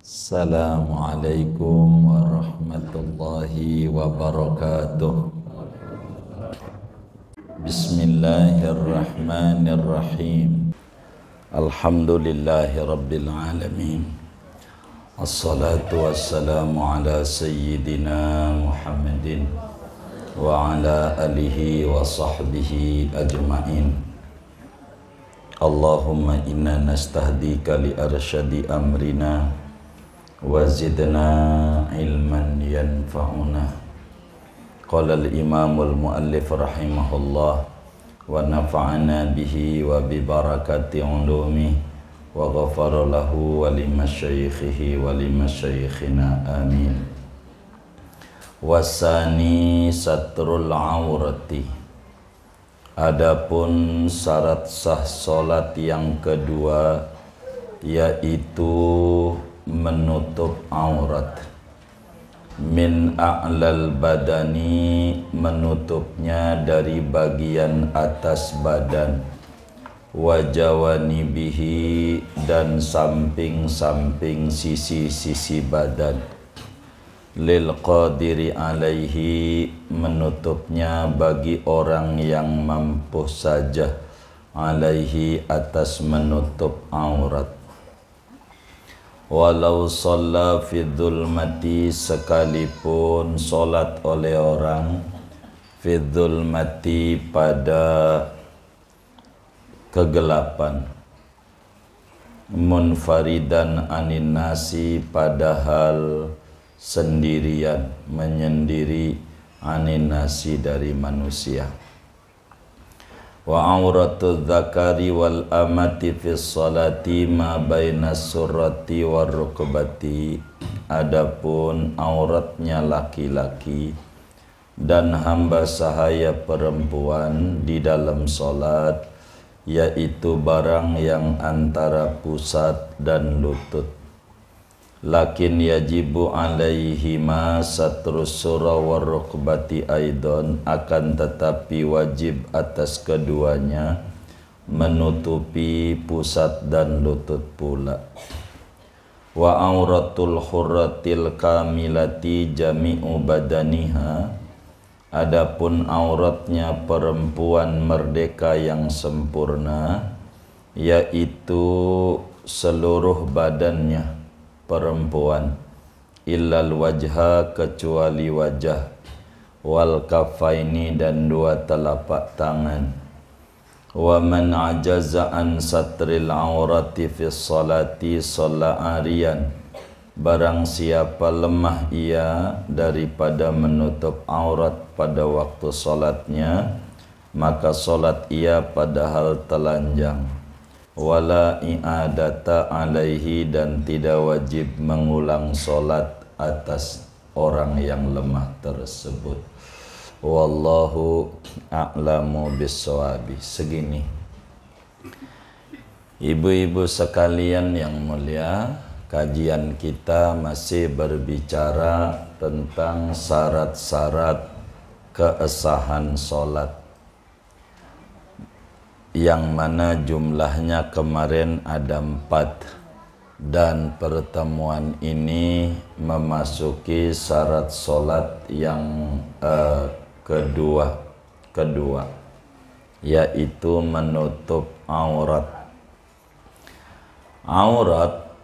Assalamualaikum warahmatullahi wabarakatuh. Bismillahirrahmanirrahim. Alhamdulillahi rabbil alamin. Assalatu wassalamu ala sayyidina Muhammadin wa ala alihi wa sahbihi ajma'in. Allahumma inna nastahdika li arsyadi amrina wa zidna ilman yanfa'una. Qala al-imamul muallif rahimahullah wa nafa'ana bihi wa bi barakati ulumi wa ghafara lahu wa limasyayikhihi wa limasyayikhina amin. Wasani satrul aurati. Adapun syarat sah solat yang kedua yaitu menutup aurat. Min a'lal badani, menutupnya dari bagian atas badan. Wajawanibihi, dan samping-samping sisi-sisi badan. Lil qadiri alaihi, menutupnya bagi orang yang mampu saja. Alaihi, atas menutup aurat. Walau shalla fi dhulmati, sekalipun solat oleh orang fi dhulmati, pada kegelapan. Munfaridan anin nasi, padahal sendirian, menyendiri, anin nasi, dari manusia. Wa auratu dzakari wal amati fi sholati ma baina surrati war rukbati. Adapun auratnya laki-laki dan hamba sahaya perempuan di dalam salat, yaitu barang yang antara pusat dan lutut. Lakin yajibu alaihima satrus surah war rukbati aidon, akan tetapi wajib atas keduanya menutupi pusat dan lutut pula. Wa auratul hurratil kamilati jami'u badaniha. Adapun auratnya perempuan merdeka yang sempurna, yaitu seluruh badannya perempuan, illal wajha, kecuali wajah, wal kafaini, dan dua telapak tangan. Wa man ajaza an satril aurati fi sholati shalla ariyan. Barang siapa lemah ia daripada menutup aurat pada waktu sholatnya, maka sholat ia padahal telanjang. Wala i'adata alaihi, dan tidak wajib mengulang solat atas orang yang lemah tersebut. Wallahu a'lamu bissawabi. Segini, ibu-ibu sekalian yang mulia, kajian kita masih berbicara tentang syarat-syarat keasahan solat, yang mana jumlahnya kemarin ada 4, dan pertemuan ini memasuki syarat solat yang kedua, yaitu menutup aurat. Aurat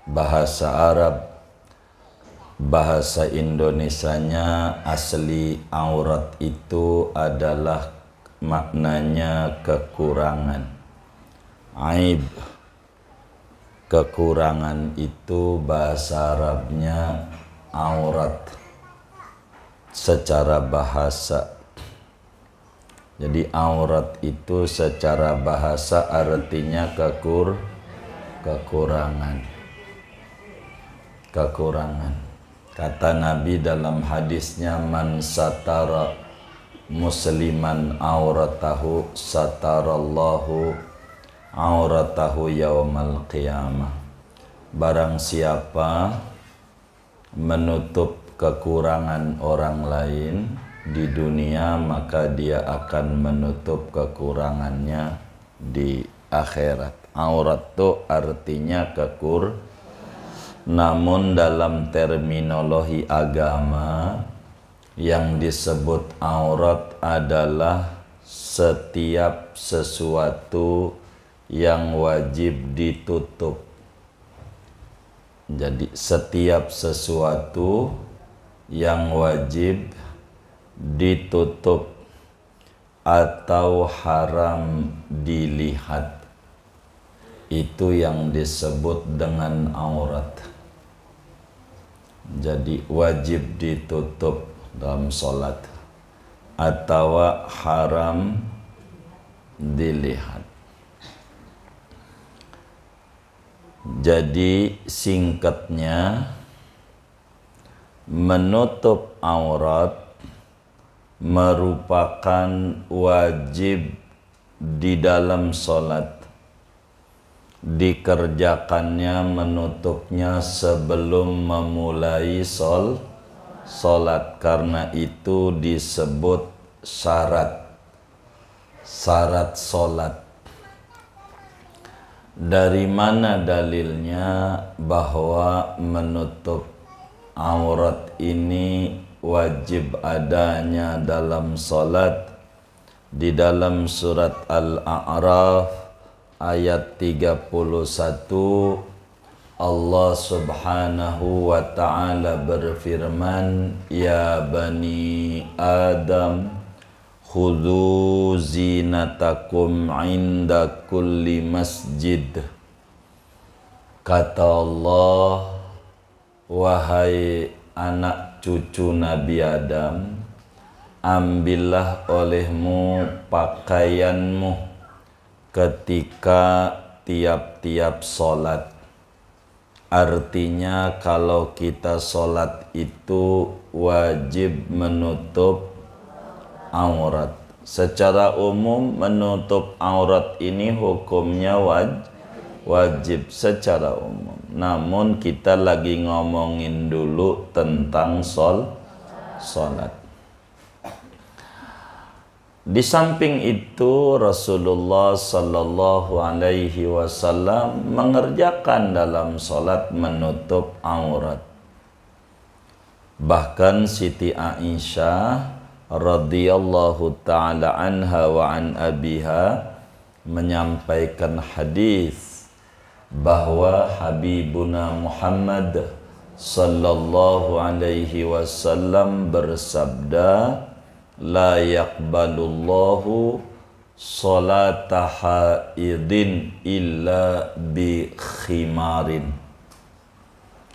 bahasa Arab, bahasa Indonesianya asli aurat itu adalah maknanya kekurangan. Aib, kekurangan, itu bahasa Arabnya aurat secara bahasa. Jadi aurat itu secara bahasa artinya kekurangan. Kata Nabi dalam hadisnya, man satara musliman auratahu satarallahu auratahu yaumal qiyamah. Barang siapa menutup kekurangan orang lain di dunia, maka dia akan menutup kekurangannya di akhirat. Aurat itu artinya Namun dalam terminologi agama yang disebut aurat adalah setiap sesuatu yang wajib ditutup. Jadi setiap sesuatu yang wajib ditutup atau haram dilihat, itu yang disebut dengan aurat. Jadi wajib ditutup dalam sholat atau haram dilihat. Jadi singkatnya, menutup aurat merupakan wajib di dalam sholat. Dikerjakannya menutupnya sebelum memulai sholat, karena itu disebut syarat sholat. Dari mana dalilnya bahwa menutup aurat ini wajib adanya dalam sholat? Di dalam surat Al-A'raf ayat 31, Allah subhanahu wa ta'ala berfirman, Ya bani Adam, khudhu zinatakum inda kulli masjid. Kata Allah, wahai anak cucu Nabi Adam, ambillah olehmu pakaianmu ketika tiap-tiap sholat. Artinya kalau kita sholat itu wajib menutup aurat. Secara umum menutup aurat ini hukumnya wajib secara umum. Namun kita lagi ngomongin dulu tentang sholat. Di samping itu Rasulullah sallallahu alaihi wasallam mengerjakan dalam sholat menutup aurat. Bahkan Siti Aisyah radhiyallahu ta'ala anha wa an abiha menyampaikan hadis bahwa Habibuna Muhammad sallallahu alaihi wasallam bersabda, la yaqbalullahu salata haidin illa bi khimarin.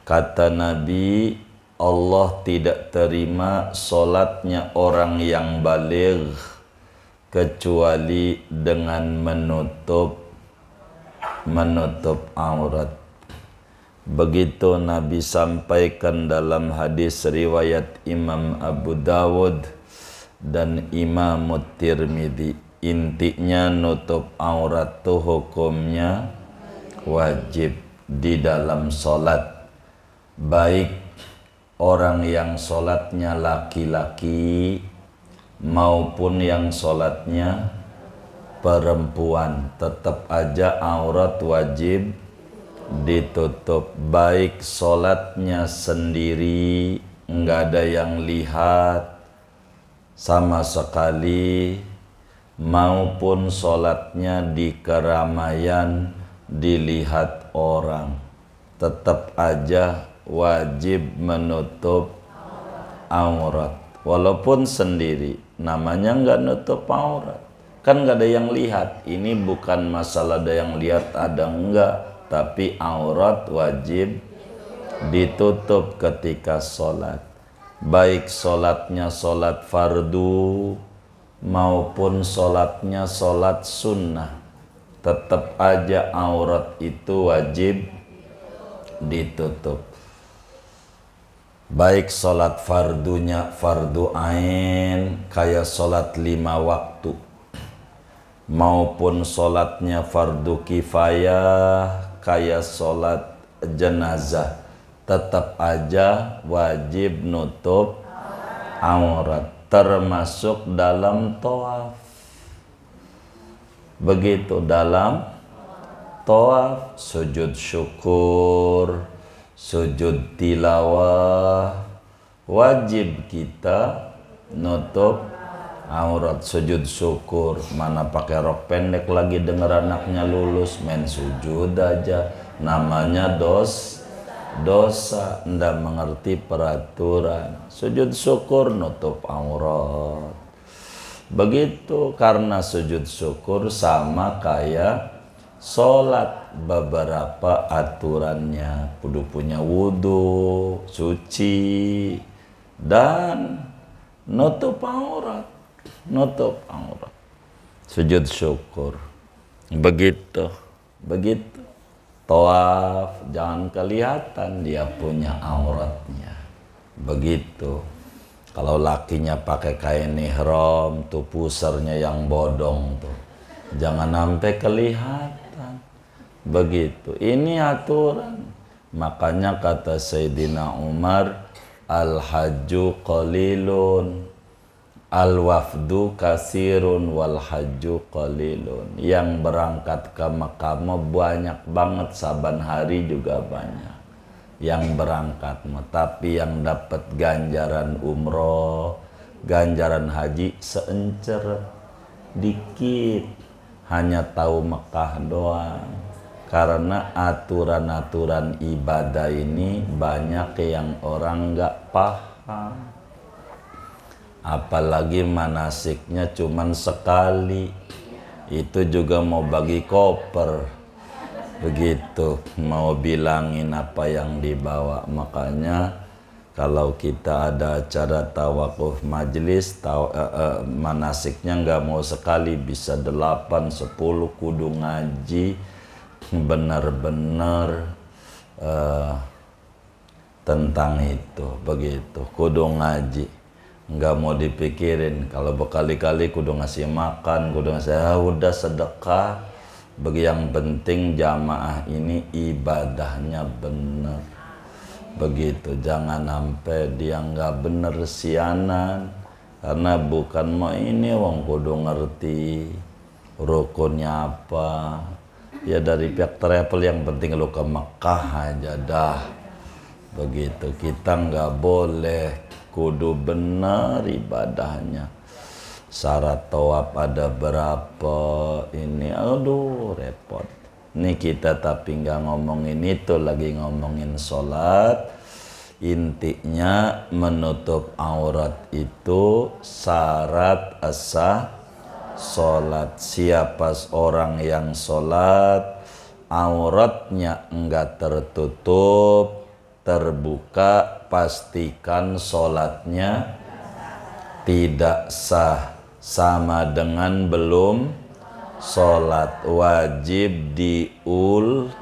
Kata Nabi, Allah tidak terima solatnya orang yang baligh kecuali dengan menutup aurat. Begitu Nabi sampaikan dalam hadis riwayat Imam Abu Dawud dan Imam Tirmidzi. Intinya nutup aurat itu hukumnya wajib di dalam solat, baik orang yang sholatnya laki-laki maupun yang sholatnya perempuan, tetap aja aurat wajib ditutup. Baik sholatnya sendiri, nggak ada yang lihat sama sekali, maupun sholatnya di keramaian dilihat orang, tetap aja wajib menutup aurat. Walaupun sendiri, namanya nggak nutup aurat, kan nggak ada yang lihat. Ini bukan masalah ada yang lihat ada enggak, tapi aurat wajib ditutup ketika sholat. Baik sholatnya sholat fardu maupun sholatnya sholat sunnah, tetap aja aurat itu wajib ditutup. Baik sholat fardunya fardu ain kayak sholat 5 waktu, maupun sholatnya fardu kifayah kayak sholat jenazah, tetap aja wajib nutup aurat, termasuk dalam tawaf. Begitu dalam tawaf, sujud syukur, sujud tilawah wajib kita nutup aurat. Sujud syukur, mana pakai rok pendek lagi denger anaknya lulus, main sujud aja, namanya dosa, ndak mengerti peraturan. Sujud syukur nutup aurat. Begitu, karena sujud syukur sama kayak sholat, beberapa aturannya. Kudu punya wudhu, suci, dan nutup aurat. Nutup aurat. Sujud syukur. Begitu. Tawaf, jangan kelihatan dia punya auratnya. Begitu. Kalau lakinya pakai kain ihram, tuh pusernya yang bodong tuh, jangan sampai kelihatan. Begitu. Ini aturan. Makanya kata Sayyidina Umar, al-hajju qalilun, al-wafdu kasirun, wal hajju qalilun. Yang berangkat ke Mekah banyak banget, saban hari juga banyak yang berangkat, tapi yang dapat ganjaran umroh, ganjaran haji seencer dikit, hanya tahu Mekah doang. Karena aturan-aturan ibadah ini banyak yang orang nggak paham. Apalagi manasiknya cuman sekali, itu juga mau bagi koper. Begitu, mau bilangin apa yang dibawa. Makanya kalau kita ada acara tawakuf majlis, manasiknya nggak mau sekali, bisa 8, 10, kudu ngaji benar-benar tentang itu. Begitu, kudu ngaji, nggak mau dipikirin. Kalau berkali-kali kudu ngasih makan, kudu ngasih, udah sedekah. Bagi yang penting jamaah ini ibadahnya benar. Begitu, jangan sampai dia nggak bener sianan. Karena bukan mau ini wong kudu ngerti rukunnya apa. Ya dari pihak travel yang penting lu ke Mekah aja dah. Begitu, kita nggak boleh, kudu benar ibadahnya. Syarat tawaf ada berapa, ini aduh repot. Ini kita tapi nggak ngomongin itu, lagi ngomongin sholat. Intinya menutup aurat itu syarat sah sholat. Siapa orang yang sholat auratnya enggak tertutup, terbuka, pastikan sholatnya tidak sah. Sama dengan belum sholat, wajib diulang.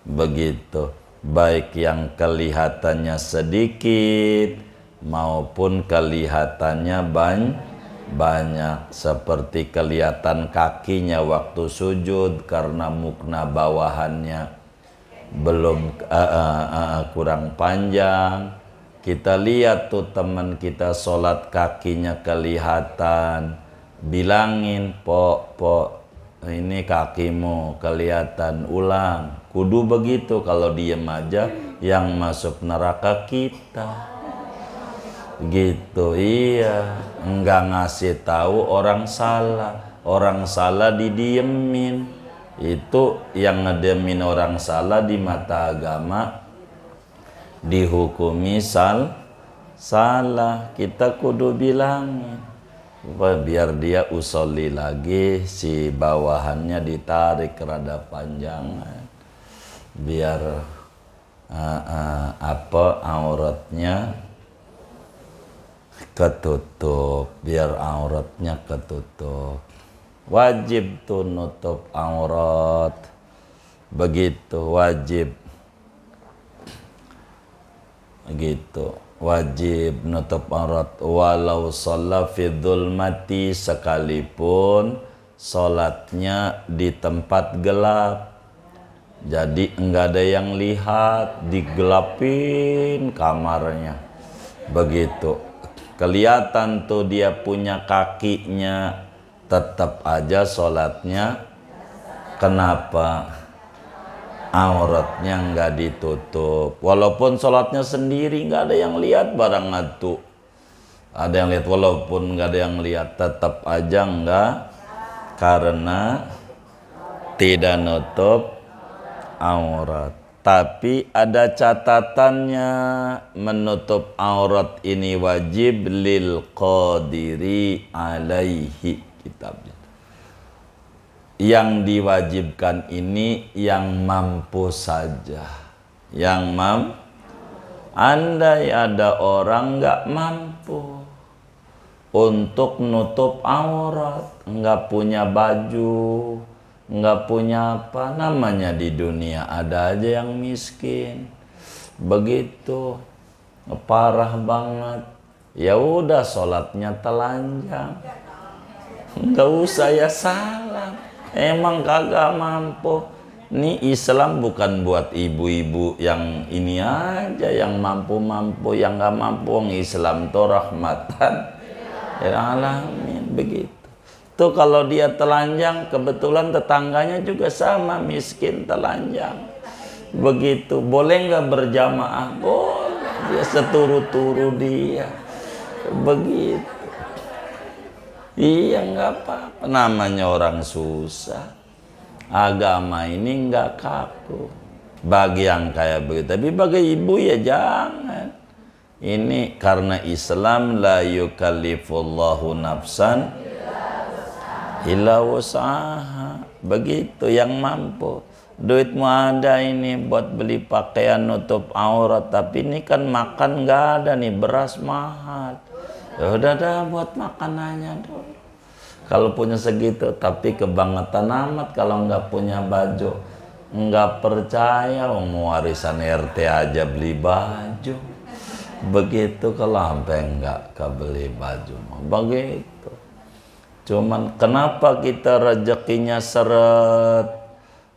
Begitu, baik yang kelihatannya sedikit maupun kelihatannya banyak. Seperti kelihatan kakinya waktu sujud karena mukna bawahannya belum kurang panjang. Kita lihat tuh teman kita sholat kakinya kelihatan, bilangin, po, ini kakimu kelihatan, ulang. Kudu begitu, kalau diem aja yang masuk neraka kita. Gitu, iya. Enggak ngasih tahu orang salah didiemin. Itu yang ngediemin orang salah di mata agama dihukumi salah. Kita kudu bilangin biar dia usolli lagi, si bawahannya ditarik rada panjangan, biar auratnya ketutup, biar auratnya ketutup. Wajib tuh nutup aurat. Begitu, wajib. Gitu, wajib nutup aurat walau sholat fi dzulmati, sekalipun sholatnya di tempat gelap. Jadi enggak ada yang lihat, digelapin kamarnya. Begitu, kelihatan tuh dia punya kakinya, tetap aja sholatnya. Kenapa? auratnya nggak ditutup, walaupun sholatnya sendiri nggak ada yang lihat barang ngatu, ada yang lihat, walaupun nggak ada yang lihat tetap aja nggak, karena tidak nutup aurat. Tapi ada catatannya, menutup aurat ini wajib lil qadiri alaihi, kitabnya. Yang diwajibkan ini yang mampu saja, yang andai ada orang nggak mampu untuk nutup aurat, nggak punya baju, nggak punya apa namanya, di dunia ada aja yang miskin begitu, parah banget, ya udah sholatnya telanjang, nggak usah ya salam, emang kagak mampu. Nih Islam bukan buat ibu-ibu yang ini aja, yang mampu-mampu, yang nggak mampu. Islam tuh rahmatan lil alamin, begitu. Tuh kalau dia telanjang, kebetulan tetangganya juga sama miskin telanjang, begitu, boleh nggak berjamaah? Boleh, dia seturu-turu dia, begitu. Iya nggak apa-apa, namanya orang susah. Agama ini nggak kaku bagi yang kayak begitu, tapi bagi ibu ya jangan. Ini karena Islam la yukallifullahu nafsan illa wus'aha, begitu, yang mampu. Duitmu ada ini buat beli pakaian nutup aurat, tapi ini kan makan nggak ada nih, beras mahal, ya udah dah buat makanannya dulu kalau punya segitu. Tapi kebangetan amat kalau nggak punya baju, nggak percaya mau warisan RT aja beli baju, begitu. Kalau sampai nggak kebeli baju, begitu. Cuman kenapa kita rezekinya seret,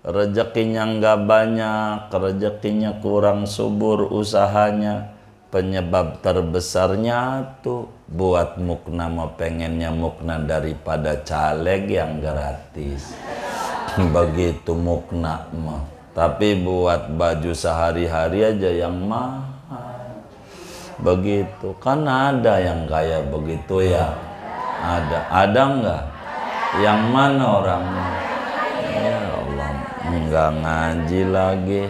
rezekinya nggak banyak, rezekinya kurang subur usahanya? Penyebab terbesarnya tuh buat mukna, mau pengennya mukna daripada caleg yang gratis, begitu mukna mah. Tapi buat baju sehari-hari aja yang mahal, begitu. Kan ada yang kayak begitu ya. Ada nggak? Yang mana orangnya? Ya Allah, nggak ngaji lagi.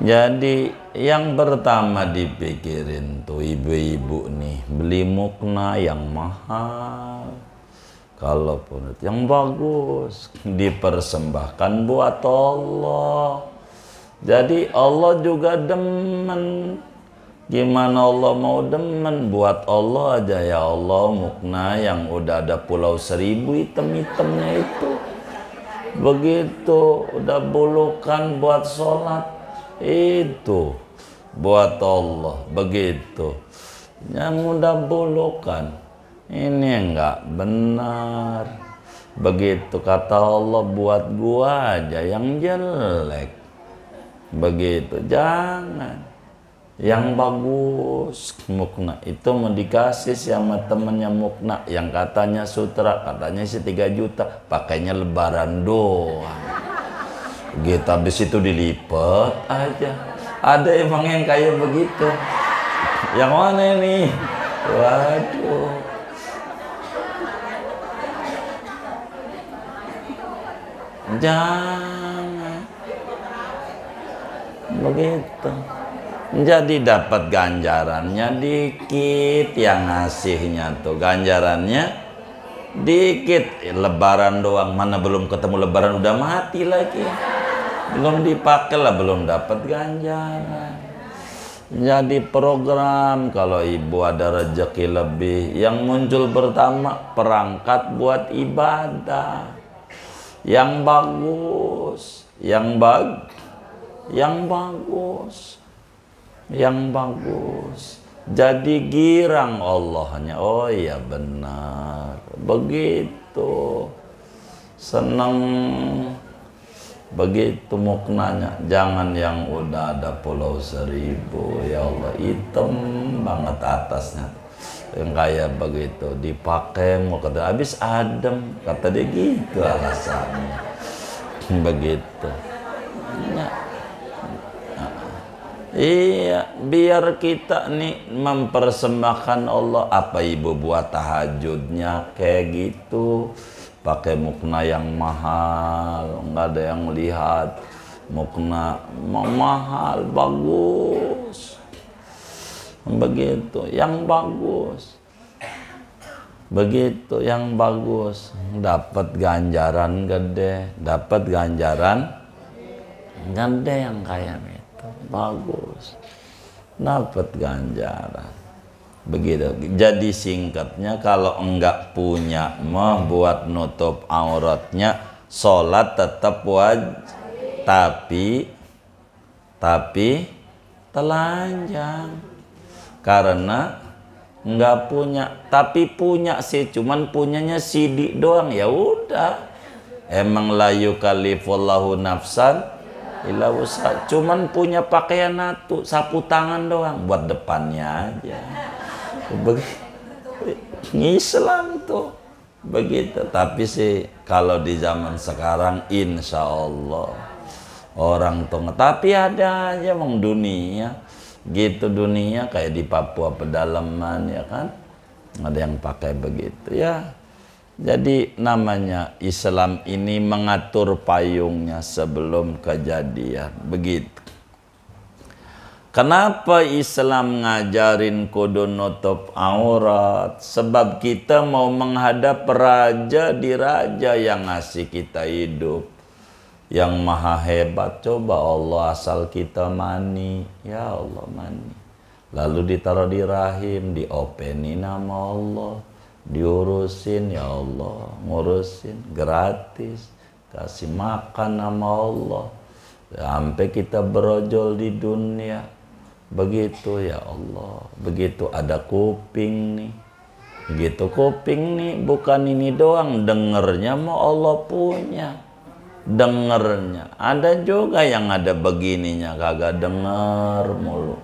Jadi yang pertama dipikirin tuh ibu-ibu nih, beli mukna yang mahal, kalaupun yang bagus, dipersembahkan buat Allah. Jadi Allah juga demen. Gimana Allah mau demen? Buat Allah aja ya Allah, mukna yang udah ada pulau 1000 hitam-hitamnya itu, begitu, udah bulukan buat sholat, itu buat Allah, begitu. Yang udah bulukan ini enggak benar, begitu. Kata Allah, buat gua aja yang jelek, begitu. Jangan yang bagus. Mukna itu mau dikasih sama temennya mukna yang katanya sutra, katanya sih 3 juta, pakainya lebaran doang gitu, habis itu dilipet aja. Ada emang yang kayak begitu. Yang mana ini? Waduh, jangan begitu. Jadi dapat ganjarannya dikit, yang ngasihnya tuh ganjarannya dikit. Lebaran doang, mana belum ketemu lebaran udah mati lagi, belum dipakai lah, belum dapat ganjaran. Jadi program kalau ibu ada rezeki lebih, yang muncul pertama perangkat buat ibadah yang bagus, yang bagus, yang bagus. Jadi girang Allahnya. Oh iya benar, begitu, senang, begitu muknanya. Jangan yang udah ada pulau 1000, ya Allah, hitam banget atasnya, yang kayak begitu dipakai mau kata habis adem, kata dia gitu alasannya, begitu. Ya. Iya, biar kita nih mempersembahkan Allah. Apa ibu buat tahajudnya kayak gitu, pakai mukna yang mahal, nggak ada yang lihat, mukna mahal, bagus, begitu, yang bagus, begitu, yang bagus, dapat ganjaran gede, dapat ganjaran gede yang kayak gitu. Bagus, dapat ganjaran, begitu. Jadi singkatnya, kalau enggak punya mah buat nutup auratnya, sholat tetap wajib, tapi telanjang, karena enggak punya. Tapi punya sih, cuman punyanya sidik doang, ya udah. Emang la yukallifullahu nafsan illa wus'aha, cuman punya pakaian sapu tangan doang, buat depannya aja. Islam tuh begitu. Tapi sih kalau di zaman sekarang insya Allah orang tuh, tapi ada aja emang dunia gitu, dunia kayak di Papua pedalaman ya kan, ada yang pakai begitu ya. Jadi namanya Islam ini mengatur payungnya sebelum kejadian, begitu. Kenapa Islam ngajarin kudu nutup aurat? Sebab kita mau menghadap raja di raja yang ngasih kita hidup, yang maha hebat. Coba Allah, asal kita mani, ya Allah mani, lalu ditaruh di rahim, diopeni nama Allah, diurusin, ya Allah ngurusin gratis, kasih makan nama Allah sampai kita berojol di dunia, begitu ya Allah. Begitu ada kuping nih, begitu kuping nih, bukan ini doang dengernya, mau Allah punya dengernya. Ada juga yang ada begininya kagak denger mulu,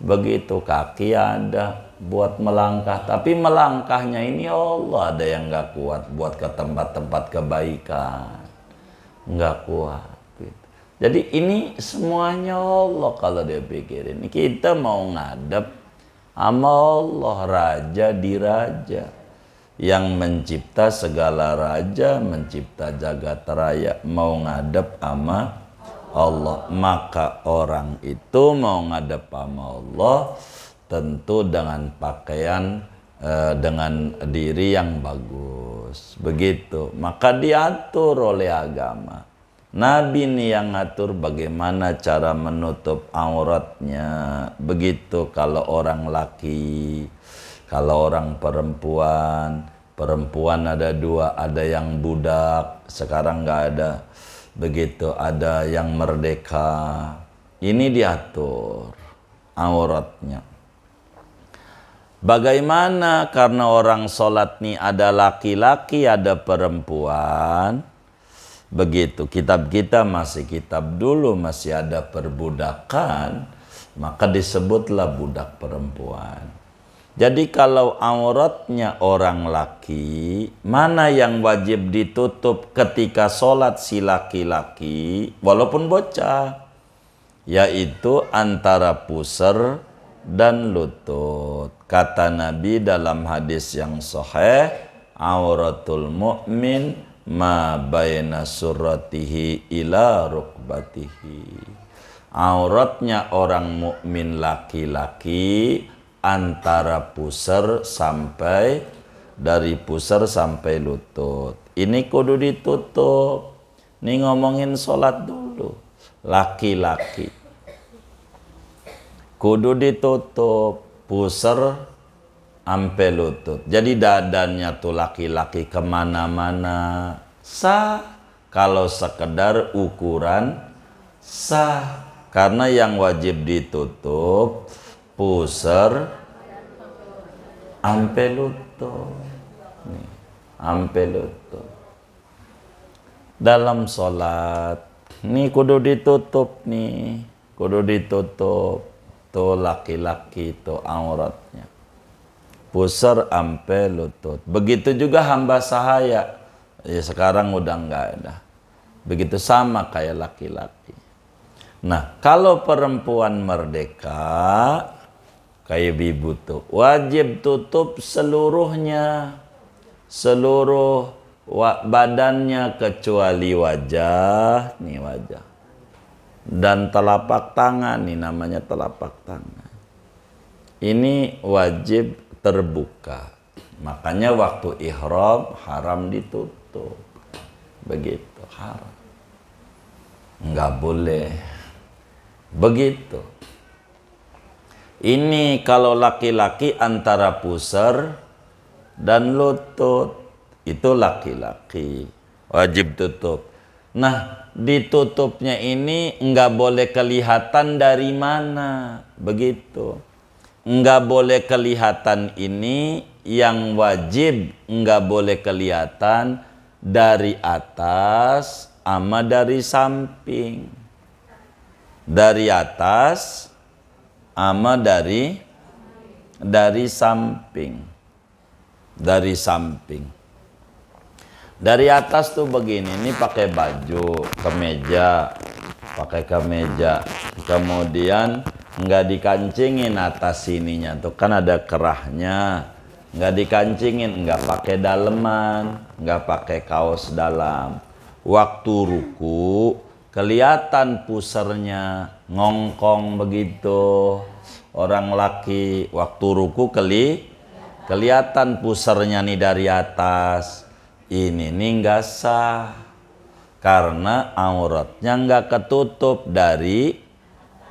begitu. Kaki ada buat melangkah, tapi melangkahnya ini Allah ada yang nggak kuat buat ke tempat-tempat kebaikan, nggak kuat gitu. Jadi ini semuanya Allah kalau dia pikirin. Kita mau ngadep sama Allah, raja di raja, yang mencipta segala raja, mencipta jagat raya, mau ngadep sama Allah. Maka orang itu mau ngadep sama Allah tentu dengan pakaian, dengan diri yang bagus, begitu. Maka diatur oleh agama. Nabi nih yang ngatur bagaimana cara menutup auratnya, begitu. Kalau orang laki, kalau orang perempuan, perempuan ada dua, ada yang budak, sekarang nggak ada, begitu. Ada yang merdeka, ini diatur auratnya. Bagaimana? Karena orang sholat nih ada laki-laki, ada perempuan. Begitu. Kitab kita masih kitab dulu, masih ada perbudakan, maka disebutlah budak perempuan. Jadi kalau auratnya orang laki, mana yang wajib ditutup ketika sholat si laki-laki, walaupun bocah? Yaitu antara pusar dan lutut. Kata Nabi dalam hadis yang sahih, auratul mu'min ma baina surratihi ila rukbatihi. Auratnya orang mukmin laki-laki antara pusar sampai, dari pusar sampai lutut. Ini kudu ditutup. Ini ngomongin sholat dulu. Laki-laki kudu ditutup pusar sampai lutut. Jadi dadanya tuh laki-laki kemana-mana sah, kalau sekedar ukuran sah. Karena yang wajib ditutup pusar sampai lutut. Nih, sampai lutut. Dalam sholat nih kudu ditutup nih, kudu ditutup. Tuh laki-laki itu auratnya pusar sampai lutut. Begitu juga hamba sahaya, ya sekarang udah nggak ada. Begitu sama kayak laki-laki. Nah, kalau perempuan merdeka kayak ibu tuh wajib tutup seluruhnya, seluruh badannya kecuali wajah, nih wajah, dan telapak tangan, nih namanya telapak tangan. Ini wajib terbuka. Makanya waktu ihram haram ditutup. Begitu, haram. Nggak boleh. Begitu. Ini kalau laki-laki antara pusar dan lutut. Itu laki-laki. Wajib tutup. Nah, ditutupnya ini nggak boleh kelihatan dari mana. Begitu. Nggak boleh kelihatan ini yang wajib nggak boleh kelihatan dari atas sama dari samping. Dari atas sama dari samping. Dari samping. Dari atas tuh begini, ini pakai baju, kemeja, pakai kemeja. Kemudian nggak dikancingin atas sininya, tuh kan ada kerahnya. Nggak dikancingin, nggak pakai daleman, nggak pakai kaos dalam. Waktu ruku kelihatan pusernya ngongkong begitu. Orang laki waktu ruku kelihatan pusernya nih dari atas. Ini nih nggak sah karena auratnya nggak ketutup dari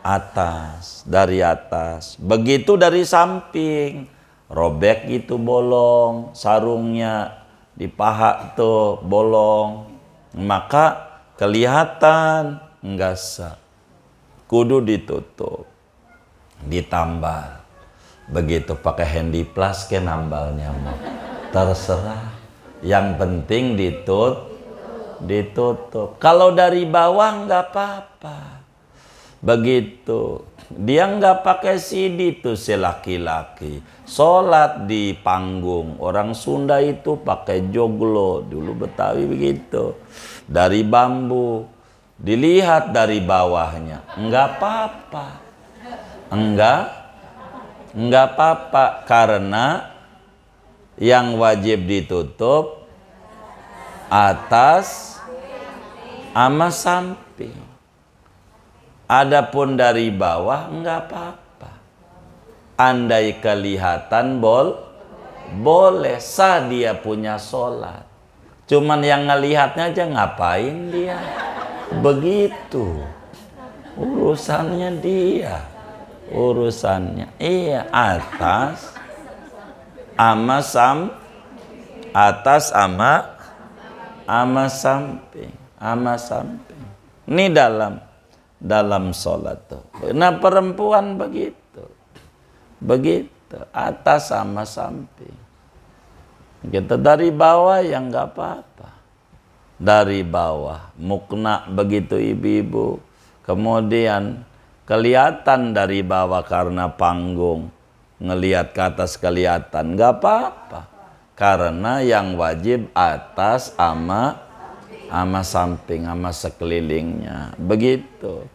atas, dari atas. Begitu dari samping, robek gitu bolong, sarungnya di paha tuh bolong, maka kelihatan nggak sah. Kudu ditutup, ditambal. Begitu pakai handy plus ke nambalnya mau, terserah. Yang penting ditutup. Kalau dari bawah nggak apa-apa. Begitu. Dia nggak pakai CD tuh si laki-laki. Sholat di panggung. Orang Sunda itu pakai joglo. Dulu Betawi begitu. Dari bambu. Dilihat dari bawahnya. Nggak apa-apa. Nggak apa-apa. Karena yang wajib ditutup atas sama samping. Adapun dari bawah enggak apa-apa. Andai kelihatan boleh, sah dia punya sholat. Cuman yang ngelihatnya aja ngapain dia. Begitu. Urusannya dia. Urusannya. Iya, atas atas sama samping, ini dalam sholat tuh. Nah, perempuan begitu atas sama samping. Kita dari bawah yang nggak apa-apa, dari bawah mukna begitu ibu-ibu. Kemudian kelihatan dari bawah karena panggung. Ngelihat ke atas kelihatan, nggak apa-apa. Karena yang wajib atas sama samping, sama sekelilingnya. Begitu.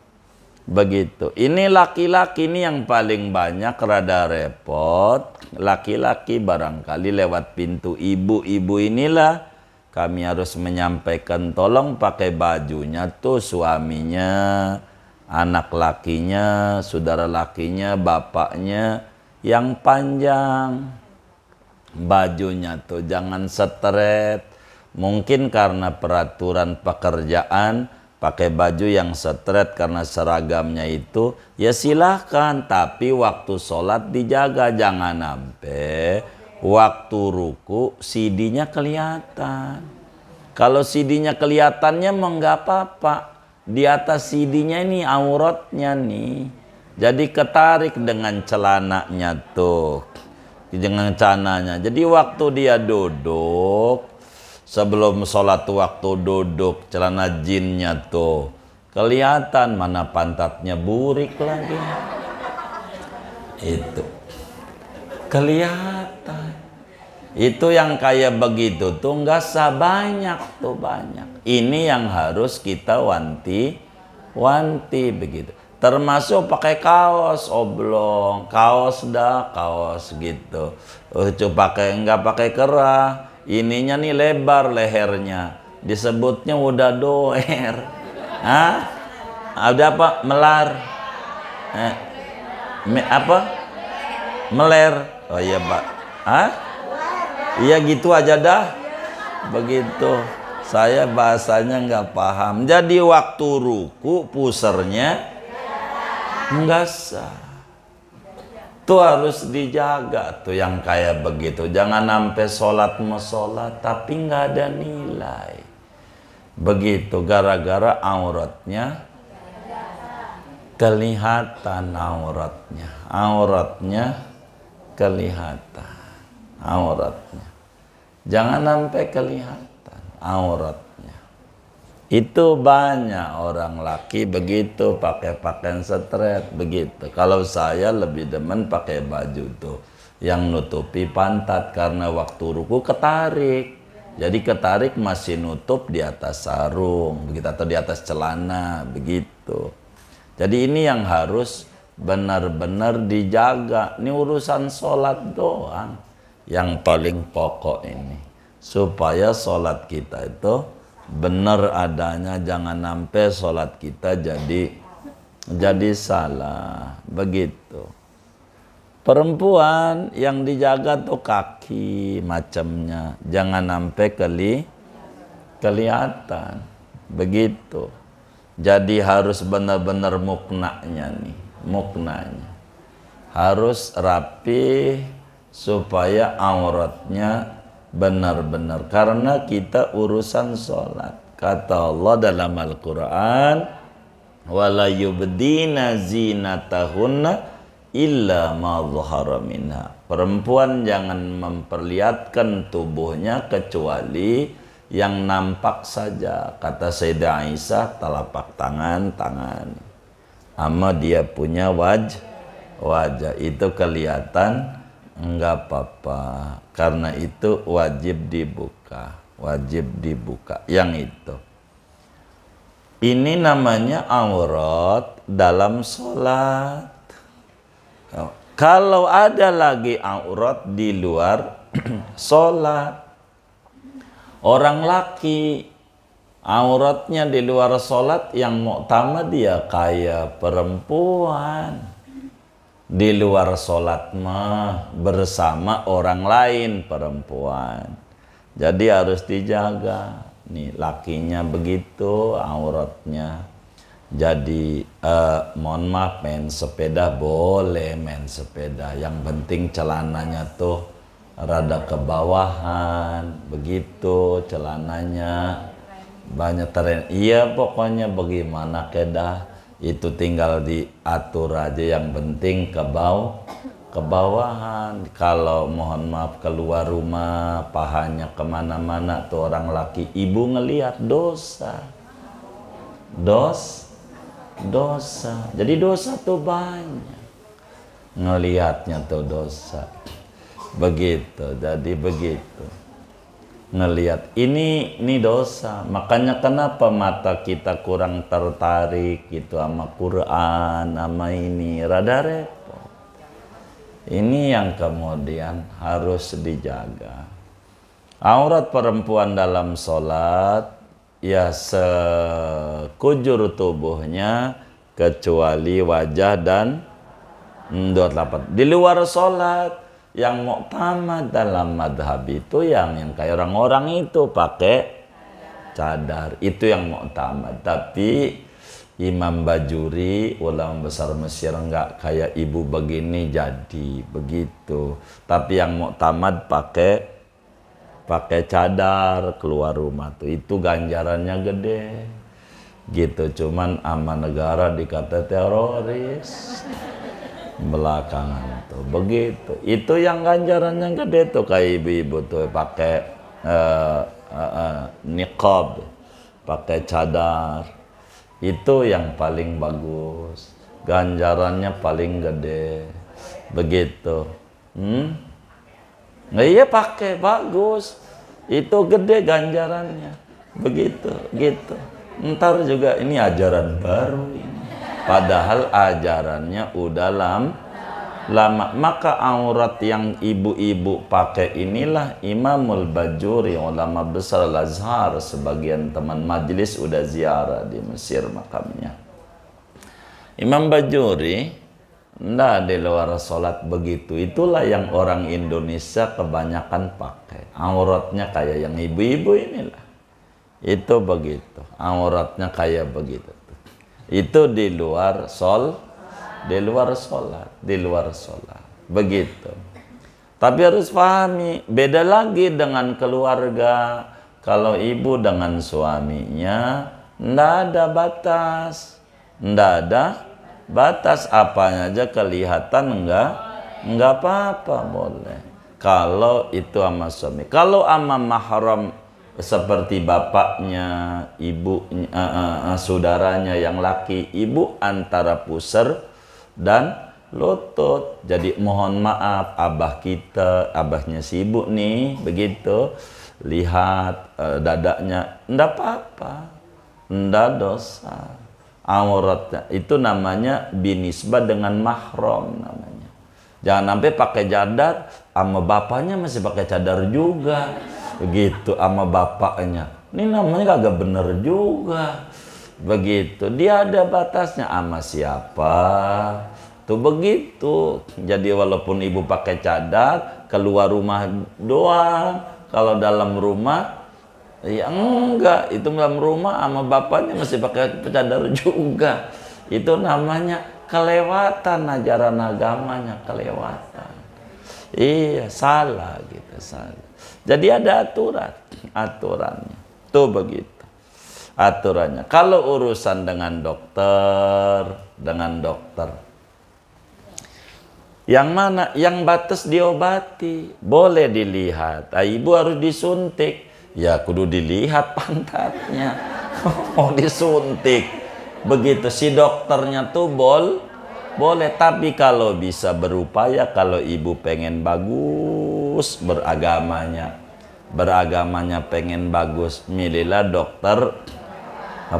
Ini laki-laki ini yang paling banyak rada repot. Laki-laki barangkali lewat pintu ibu-ibu inilah kami harus menyampaikan, tolong pakai bajunya tuh suaminya, anak lakinya, saudara lakinya, bapaknya yang panjang bajunya tuh, jangan setret. Mungkin karena peraturan pekerjaan pakai baju yang setret karena seragamnya itu, ya silahkan, tapi waktu sholat dijaga, jangan sampai waktu ruku CD-nya kelihatan. Kalau CD-nya kelihatannya mah nggak apa-apa, di atas CD-nya ini auratnya nih. Jadi ketarik dengan celananya tuh. Dengan celananya. Jadi waktu dia duduk, sebelum sholat waktu duduk, celana jinnya tuh kelihatan, mana pantatnya burik lagi. Itu. Kelihatan. Itu yang kayak begitu tuh nggak sah, banyak tuh banyak. Ini yang harus kita wanti begitu. Termasuk pakai kaos oblong, kaos gitu. Nggak pakai kerah, ininya nih lebar lehernya, disebutnya udah doer. Hah? Ada apa? Melar? Apa? Meler? Oh iya Pak. Hah? Iya gitu aja dah. Begitu. Saya bahasanya nggak paham. Jadi waktu ruku pusernya nggak sah. Tuh harus dijaga tuh yang kayak begitu. Jangan sampai sholat tapi nggak ada nilai. Begitu gara-gara auratnya kelihatan, auratnya kelihatan, auratnya. Jangan sampai kelihatan auratnya. Itu banyak orang laki begitu pakai pakaian straight begitu. Kalau saya lebih demen pakai baju tuh yang nutupi pantat karena waktu ruku ketarik. Jadi ketarik masih nutup di atas sarung begitu atau di atas celana begitu. Jadi ini yang harus benar-benar dijaga. Ini urusan sholat doang yang paling pokok ini. Supaya sholat kita itu benar adanya, jangan sampai sholat kita jadi salah begitu. Perempuan yang dijaga tuh kaki macamnya, jangan sampai kelihatan begitu. Jadi harus benar-benar muknanya nih, muknanya harus rapi supaya auratnya benar-benar, karena kita urusan sholat. Kata Allah dalam Al-Quran, wala yubdina zinatahunna illa ma dhahara minha. Perempuan jangan memperlihatkan tubuhnya kecuali yang nampak saja. Kata Sayyidah Aisyah, telapak tangan ama dia punya wajah itu kelihatan, enggak apa-apa, karena itu wajib dibuka yang itu. Ini namanya aurat dalam sholat. Kalau ada lagi aurat di luar sholat, orang laki auratnya di luar sholat yang mu'tamad dia kayak perempuan. Di luar sholat mah bersama orang lain perempuan. Jadi harus dijaga. Nih lakinya begitu auratnya. Jadi mohon maaf, main sepeda boleh main sepeda. Yang penting celananya tuh rada ke bawahan. Begitu celananya. Banyak tren. Iya pokoknya bagaimana kedah. Itu tinggal diatur aja, yang penting ke bawahan. Kalau mohon maaf keluar rumah pahanya kemana-mana tuh orang laki, ibu ngelihat dosa. Jadi dosa tuh banyak, ngelihatnya tuh dosa begitu. Jadi begitu ngelihat ini dosa. Makanya kenapa mata kita kurang tertarik gitu sama Quran, sama ini rada repot. Ini yang kemudian harus dijaga. Aurat perempuan dalam sholat ya sekujur tubuhnya kecuali wajah dan dua telapak. Di luar sholat yang mu'tamad dalam madhab itu yang kayak orang-orang itu pakai cadar, itu yang mu'tamad. Tapi Imam Bajuri, ulama besar Mesir, enggak kayak ibu begini jadi begitu. Tapi yang mu'tamad pakai cadar keluar rumah tuh, itu ganjarannya gede gitu. Cuman ama negara dikata teroris belakangan tuh begitu. Itu yang ganjarannya gede tuh, kayak ibu-ibu tuh pakai niqab, pakai cadar, itu yang paling bagus, ganjarannya paling gede begitu. Nah iya pakai bagus, itu gede ganjarannya begitu gitu. Ntar juga ini ajaran baru ini. Padahal ajarannya udah lama. Maka aurat yang ibu-ibu pakai inilah Imamul Bajuri, ulama besar Al-Azhar. Sebagian teman majelis udah ziarah di Mesir makamnya. Imam Bajuri nggak di luar sholat begitu. Itulah yang orang Indonesia kebanyakan pakai. Auratnya kayak yang ibu-ibu inilah. Itu begitu. Auratnya kayak begitu. Itu di luar sholat. Begitu. Tapi harus pahami, beda lagi dengan keluarga. Kalau ibu dengan suaminya, nggak ada batas. Nggak ada batas, apanya aja kelihatan enggak apa-apa, boleh. Kalau itu sama suami. Kalau sama mahram seperti bapaknya, ibunya, saudaranya yang laki, ibu antara pusar dan lutut. Jadi mohon maaf, abah kita, abahnya si ibu nih, begitu. Lihat dadanya, enggak apa-apa, enggak dosa. Auratnya itu namanya binisbah dengan mahram namanya. Jangan sampai pakai cadar, sama bapaknya masih pakai cadar juga. Begitu sama bapaknya. Ini namanya kagak bener juga. Begitu. Dia ada batasnya sama siapa. Tuh begitu. Jadi walaupun ibu pakai cadar, keluar rumah doang. Kalau dalam rumah, ya enggak. Itu dalam rumah sama bapaknya masih pakai cadar juga. Itu namanya kelewatan ajaran agamanya, kelewatan. Iya, salah gitu, salah. Jadi ada aturannya. Tuh begitu. Aturannya. Kalau urusan dengan dokter, yang mana? Yang batas diobati. Boleh dilihat. Ibu harus disuntik. Ya kudu dilihat pantatnya. Mau disuntik. Begitu si dokternya tuh boleh. Tapi kalau bisa berupaya, kalau ibu pengen bagus beragamanya pengen bagus, milihlah dokter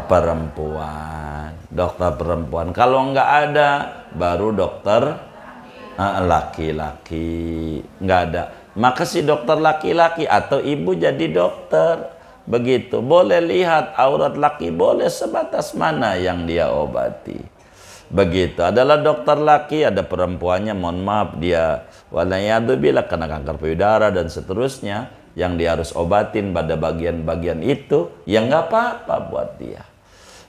perempuan. Kalau nggak ada, baru dokter laki-laki. Nggak ada, maka si dokter laki-laki atau ibu jadi dokter. Begitu. Boleh lihat aurat laki, boleh sebatas mana yang dia obati. Begitu. Adalah dokter laki, ada perempuannya, mohon maaf, dia walayadzubillah kena kanker payudara dan seterusnya, yang dia harus obatin pada bagian-bagian itu, ya nggak apa-apa buat dia.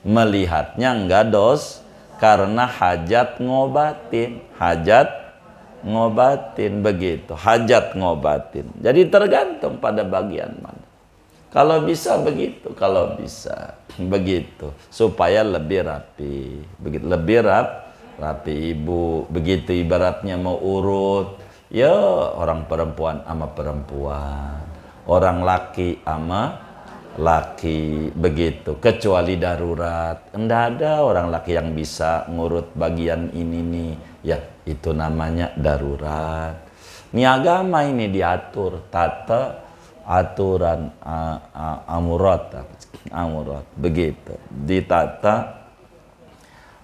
Melihatnya nggak dos, karena hajat ngobatin. Begitu. Hajat ngobatin. Jadi tergantung pada bagian mana. Kalau bisa begitu, kalau bisa begitu, supaya lebih rapi, begitu, lebih rapi ibu, begitu ibaratnya mau urut, ya orang perempuan sama perempuan, orang laki sama laki, begitu, kecuali darurat, enggak ada orang laki yang bisa ngurut bagian ini nih, ya itu namanya darurat. Ini agama ini diatur, aturan aurat begitu, ditata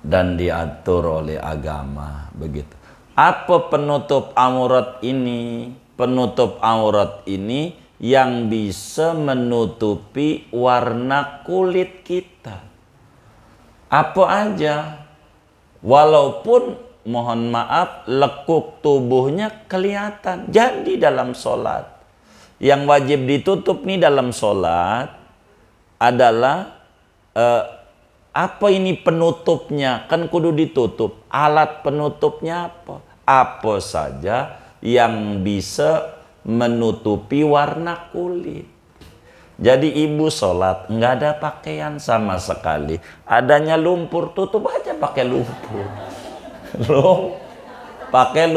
dan diatur oleh agama, begitu. Apa penutup aurat ini? Penutup aurat ini yang bisa menutupi warna kulit kita. Apa aja, walaupun mohon maaf lekuk tubuhnya kelihatan. Jadi dalam sholat yang wajib ditutup nih dalam sholat adalah apa ini penutupnya? Kan kudu ditutup. Alat penutupnya apa? Apa saja yang bisa menutupi warna kulit. Jadi ibu sholat nggak ada pakaian sama sekali. Adanya lumpur, tutup aja pakai lumpur. Pakai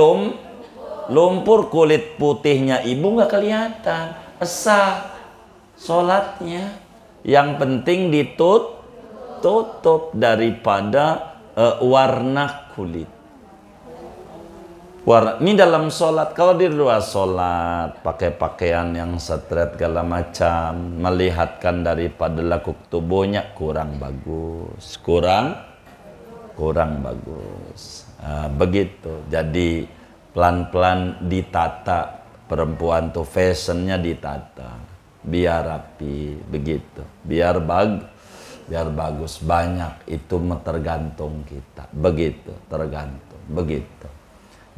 lumpur, kulit putihnya ibu nggak kelihatan, sah sholatnya. Yang penting ditutup daripada warna kulit. Warna ini dalam sholat. Kalau di luar sholat pakai pakaian yang setret segala macam, melihatkan daripada lekuk tubuhnya kurang bagus, kurang bagus. Begitu. Jadi pelan-pelan ditata, perempuan tuh fashionnya ditata, biar rapi, begitu. Biar bagus, banyak itu tergantung kita, begitu, tergantung, begitu.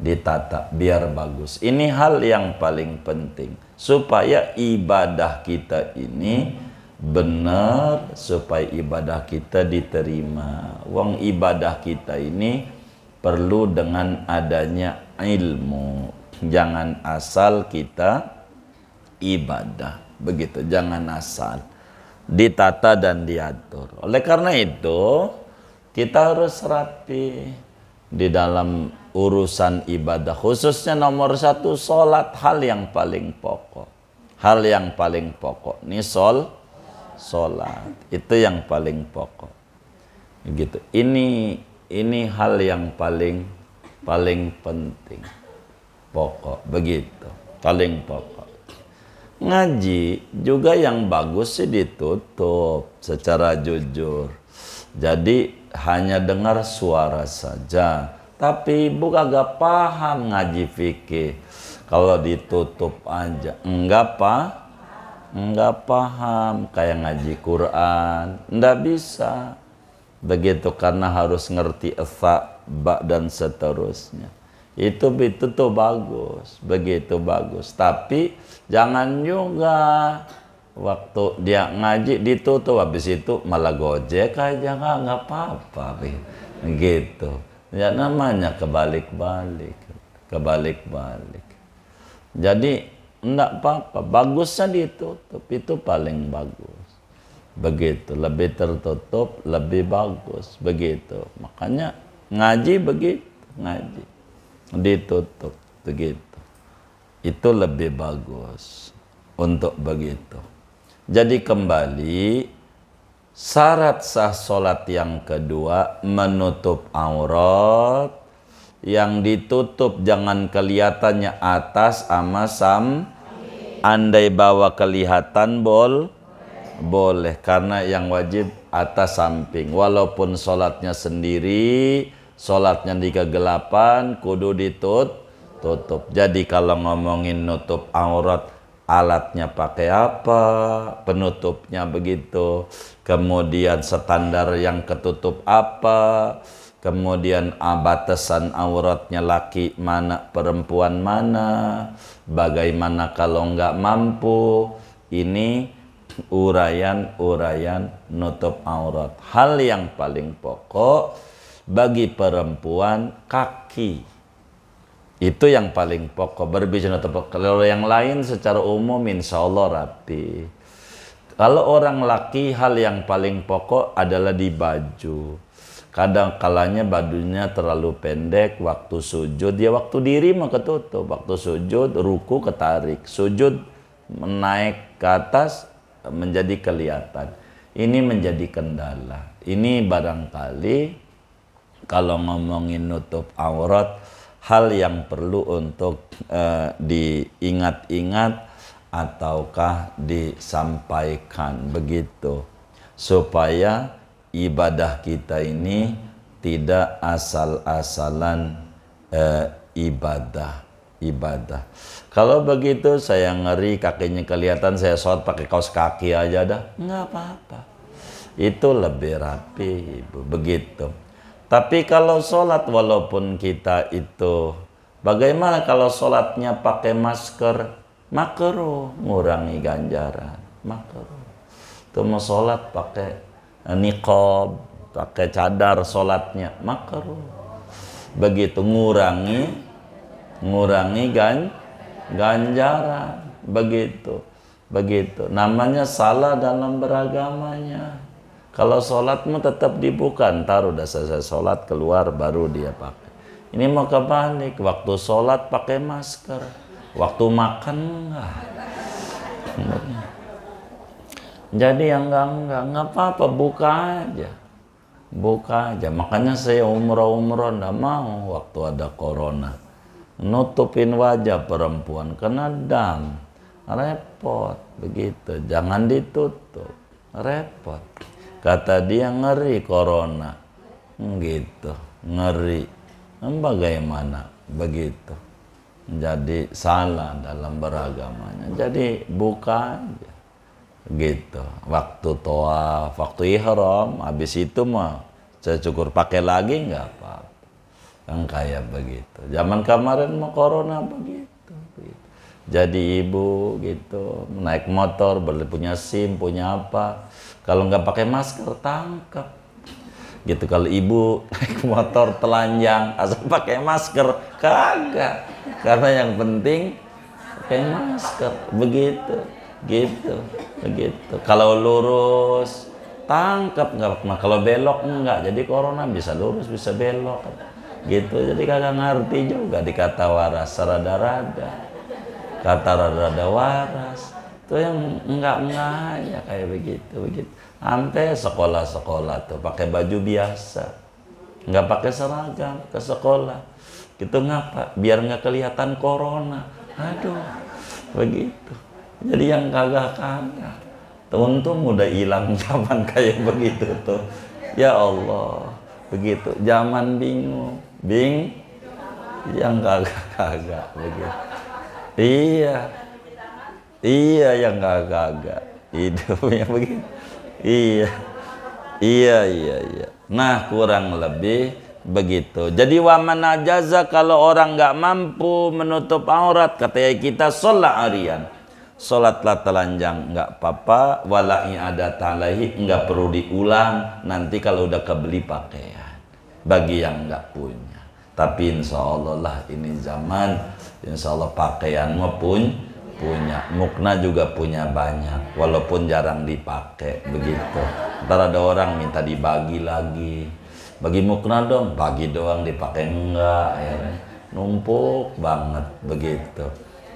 Ditata biar bagus. Ini hal yang paling penting supaya ibadah kita ini benar, supaya ibadah kita diterima. Wong ibadah kita ini perlu dengan adanya ilmu. Jangan asal kita ibadah, begitu. Jangan asal, ditata dan diatur. Oleh karena itu kita harus rapi di dalam urusan ibadah, khususnya nomor satu sholat, hal yang paling pokok. Hal yang paling pokok ini sholat itu yang paling pokok, gitu. Ini hal yang paling penting, pokok, begitu, paling pokok. Ngaji juga yang bagus sih ditutup secara jujur. Jadi hanya dengar suara saja, tapi ibu kagak paham ngaji fikih. Kalau ditutup aja enggak paham, kayak ngaji Quran enggak bisa begitu, karena harus ngerti esa, ba dan seterusnya. Itu tuh bagus, begitu bagus. Tapi jangan juga waktu dia ngaji ditutup, habis itu malah gojek aja, nggak apa-apa, gitu. Ya namanya kebalik-balik. Jadi enggak apa-apa, bagusnya ditutup, itu paling bagus. Begitu, lebih tertutup, lebih bagus, begitu. Makanya ngaji begitu, ngaji ditutup, begitu. Itu lebih bagus untuk begitu. Jadi kembali, syarat sah sholat yang kedua menutup aurat. Yang ditutup jangan kelihatannya atas sama andai bawa kelihatan boleh, karena yang wajib atas samping. Walaupun sholatnya sendiri, sholatnya di kegelapan, kudu ditutup. Jadi kalau ngomongin nutup aurat, alatnya pakai apa, penutupnya begitu, kemudian standar yang ketutup apa, kemudian batasan auratnya laki mana, perempuan mana, bagaimana kalau nggak mampu. Ini uraian nutup aurat. Hal yang paling pokok bagi perempuan, kaki. Itu yang paling pokok, berbicara nutup. Kalau yang lain secara umum insya Allah rapi. Kalau orang laki, hal yang paling pokok adalah di baju. Kadang kalanya bajunya terlalu pendek, waktu sujud, dia waktu diri mah ketutup, waktu sujud, ruku ketarik, sujud menaik ke atas menjadi kelihatan. Ini menjadi kendala. Ini barangkali kalau ngomongin nutup aurat, hal yang perlu untuk diingat-ingat ataukah disampaikan, begitu, supaya ibadah kita ini tidak asal-asalan ibadah. Kalau begitu saya ngeri kakinya kelihatan, saya sholat pakai kaos kaki aja dah, nggak apa-apa. Itu lebih rapi, Ibu, begitu. Tapi kalau sholat, walaupun kita itu, bagaimana kalau sholatnya pakai masker? Makruh, ngurangi ganjaran, makruh. Itu mau sholat pakai niqab, pakai cadar sholatnya, makruh. Begitu, ngurangi ganjaran, begitu. Namanya salah dalam beragamanya. Kalau sholatmu tetap dibuka, ntar udah selesai sholat keluar baru dia pakai. Ini mau kebalik, waktu sholat pakai masker, waktu makan enggak. Jadi yang enggak apa-apa, buka aja. Makanya saya umroh enggak mau waktu ada corona. nutupin wajah perempuan kena dam, repot begitu. Jangan ditutup, repot. Kata dia ngeri corona, gitu, ngeri. Bagaimana begitu? Jadi salah dalam beragamanya. Jadi buka aja, gitu. Waktu tawaf, waktu ihram, habis itu mah saya cukur pakai lagi nggak apa-apa. Yang kayak begitu. Zaman kemarin mau corona begitu. Jadi ibu gitu naik motor, punya SIM, punya apa. Kalau nggak pakai masker tangkap. Gitu. Kalau ibu naik motor telanjang asal pakai masker kagak. Karena yang penting pakai masker. Begitu. Gitu. Begitu. Kalau lurus tangkap nggak. Kalau belok enggak. Jadi corona bisa lurus bisa belok. Gitu. Jadi kagak ngerti juga dikata waras rada-rada, kata rada-rada waras itu yang enggak aja kayak begitu. Sampai sekolah-sekolah tuh pakai baju biasa, nggak pakai seragam ke sekolah gitu. Ngapa? Biar nggak kelihatan corona. Aduh begitu. Jadi yang kagak untung udah hilang zaman kayak begitu tuh. Ya Allah, begitu zaman bingung yang kagak begitu. Iya yang kagak hidupnya begitu. Iya. Nah kurang lebih begitu. Jadi waman ajaza, kalau orang nggak mampu menutup aurat, kata kita sholat harian, sholatlah telanjang nggak apa-apa, wala i'adat alaihi, nggak perlu diulang nanti kalau udah kebeli pakaian bagi yang nggak punya. Tapi insya Allah lah ini zaman, insya Allah pakaianmu punya, mukna juga punya banyak, walaupun jarang dipakai begitu. Ntar ada orang minta dibagi lagi, bagi mukna dong, bagi doang dipakai enggak, akhirnya numpuk banget begitu.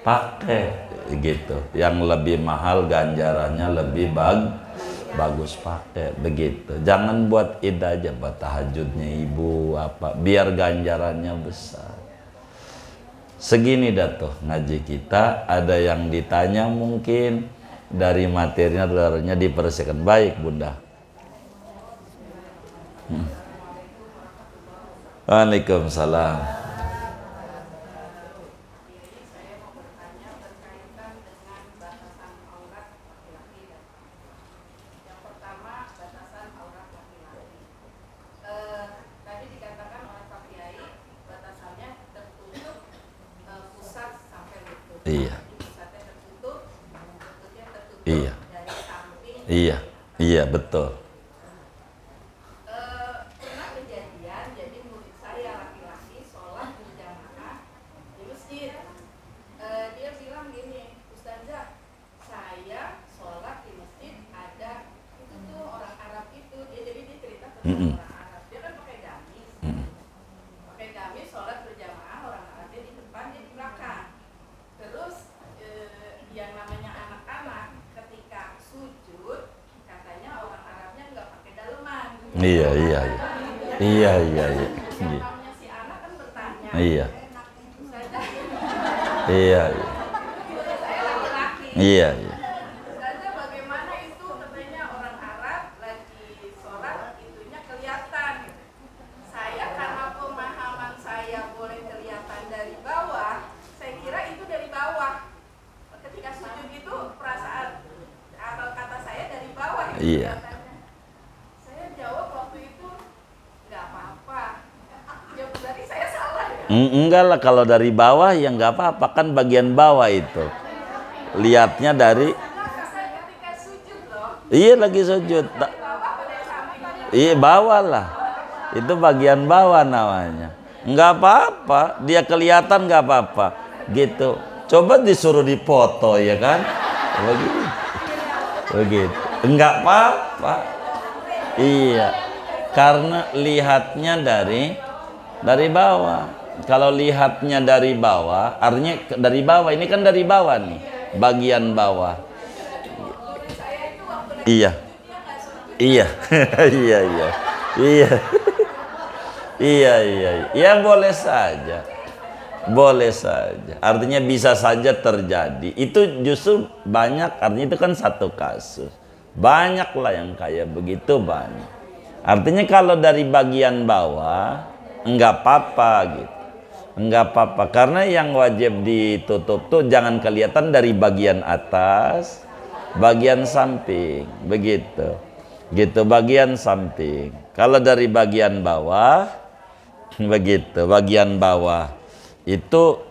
Pakai gitu, yang lebih mahal ganjarannya lebih bagus pakai begitu. Jangan buat id aja, buat tahajudnya ibu apa, biar ganjarannya besar. Segini dah tuh ngaji kita. Ada yang ditanya mungkin dari materinya dipersiapkan baik bunda. Waalaikumsalam. Iya betul. Pernah kejadian, jadi murid saya laki-laki sholat berjamaah di masjid. Dia bilang gini, Ustazah, saya sholat di masjid ada itu tuh orang Arab itu. Jadi dia cerita tentang orang Arab. Dia kan pakai gamis sholat berjamaah, orang Arabnya di depan, dia di belakang. Terus yang namanya anak-anak ketika sujud katanya orang Arabnya nggak pakai daleman. Iya. Namanya si anak kan bertanya. Iya. Saya laki-laki. Iya. Ustazah, bagaimana itu katanya orang Arab lagi sholat itunya kelihatan. Saya karena pemahaman saya boleh kelihatan dari bawah, saya kira itu dari bawah. Ketika sujud itu perasaan atau kata saya dari bawah itu kelihatannya. Saya jawab waktu itu nggak apa-apa. Ya berarti saya salah ya? Enggak lah, kalau dari bawah ya nggak apa-apa, kan bagian bawah itu lihatnya dari. Ketika sujud loh. Iya lagi sujud. Iya bawah lah, itu bagian bawah namanya. Nggak apa-apa, dia kelihatan nggak apa-apa gitu. Coba disuruh dipoto ya kan, begitu. Nggak apa-apa. Iya, karena lihatnya dari bawah. Kalau lihatnya dari bawah, artinya dari bawah. Ini kan dari bawah nih, bagian bawah. Iya. Ya boleh saja. Boleh saja. Artinya bisa saja terjadi. Itu justru banyak, artinya itu kan satu kasus. Banyaklah yang kayak begitu, banyak. Artinya kalau dari bagian bawah enggak apa-apa gitu. Enggak apa-apa, karena yang wajib ditutup tuh jangan kelihatan dari bagian atas, bagian samping, begitu. Gitu, bagian samping. Kalau dari bagian bawah, begitu, bagian bawah itu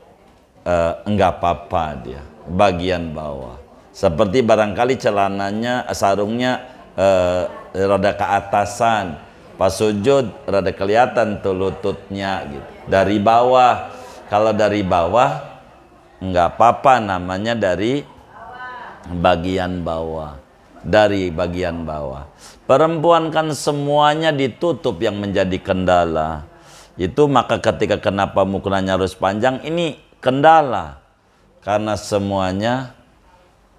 enggak apa-apa dia, bagian bawah. Seperti barangkali celananya, sarungnya rada ke atasan, pas sujud rada kelihatan tuh lututnya gitu. Dari bawah, kalau dari bawah enggak apa-apa, namanya dari bagian bawah. Dari bagian bawah. Perempuan kan semuanya ditutup yang menjadi kendala. Itu maka ketika kenapa muknanya harus panjang, ini kendala. Karena semuanya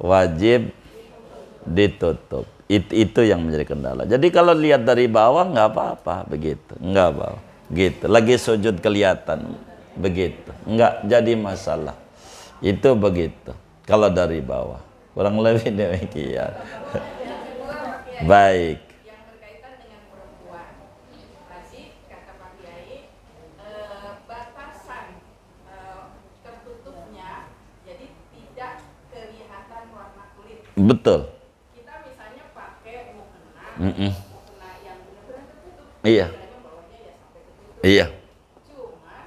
wajib ditutup. Itu yang menjadi kendala. Jadi kalau lihat dari bawah nggak apa-apa, begitu. Nggak apa-apa. Gitu. Lagi sujud kelihatan, begitu. Nggak jadi masalah. Itu begitu. Kalau dari bawah. Kurang lebih demikian. Baik. Yang berkaitan dengan perempuan. Tadi kata Pak Kiai, batasan tertutupnya jadi tidak kelihatan warna kulit. Betul. Kita misalnya pakai mukena, mukena yang benar-benar tertutup. Iya. Bawahnya ya sampai tertutup. Iya. Cuman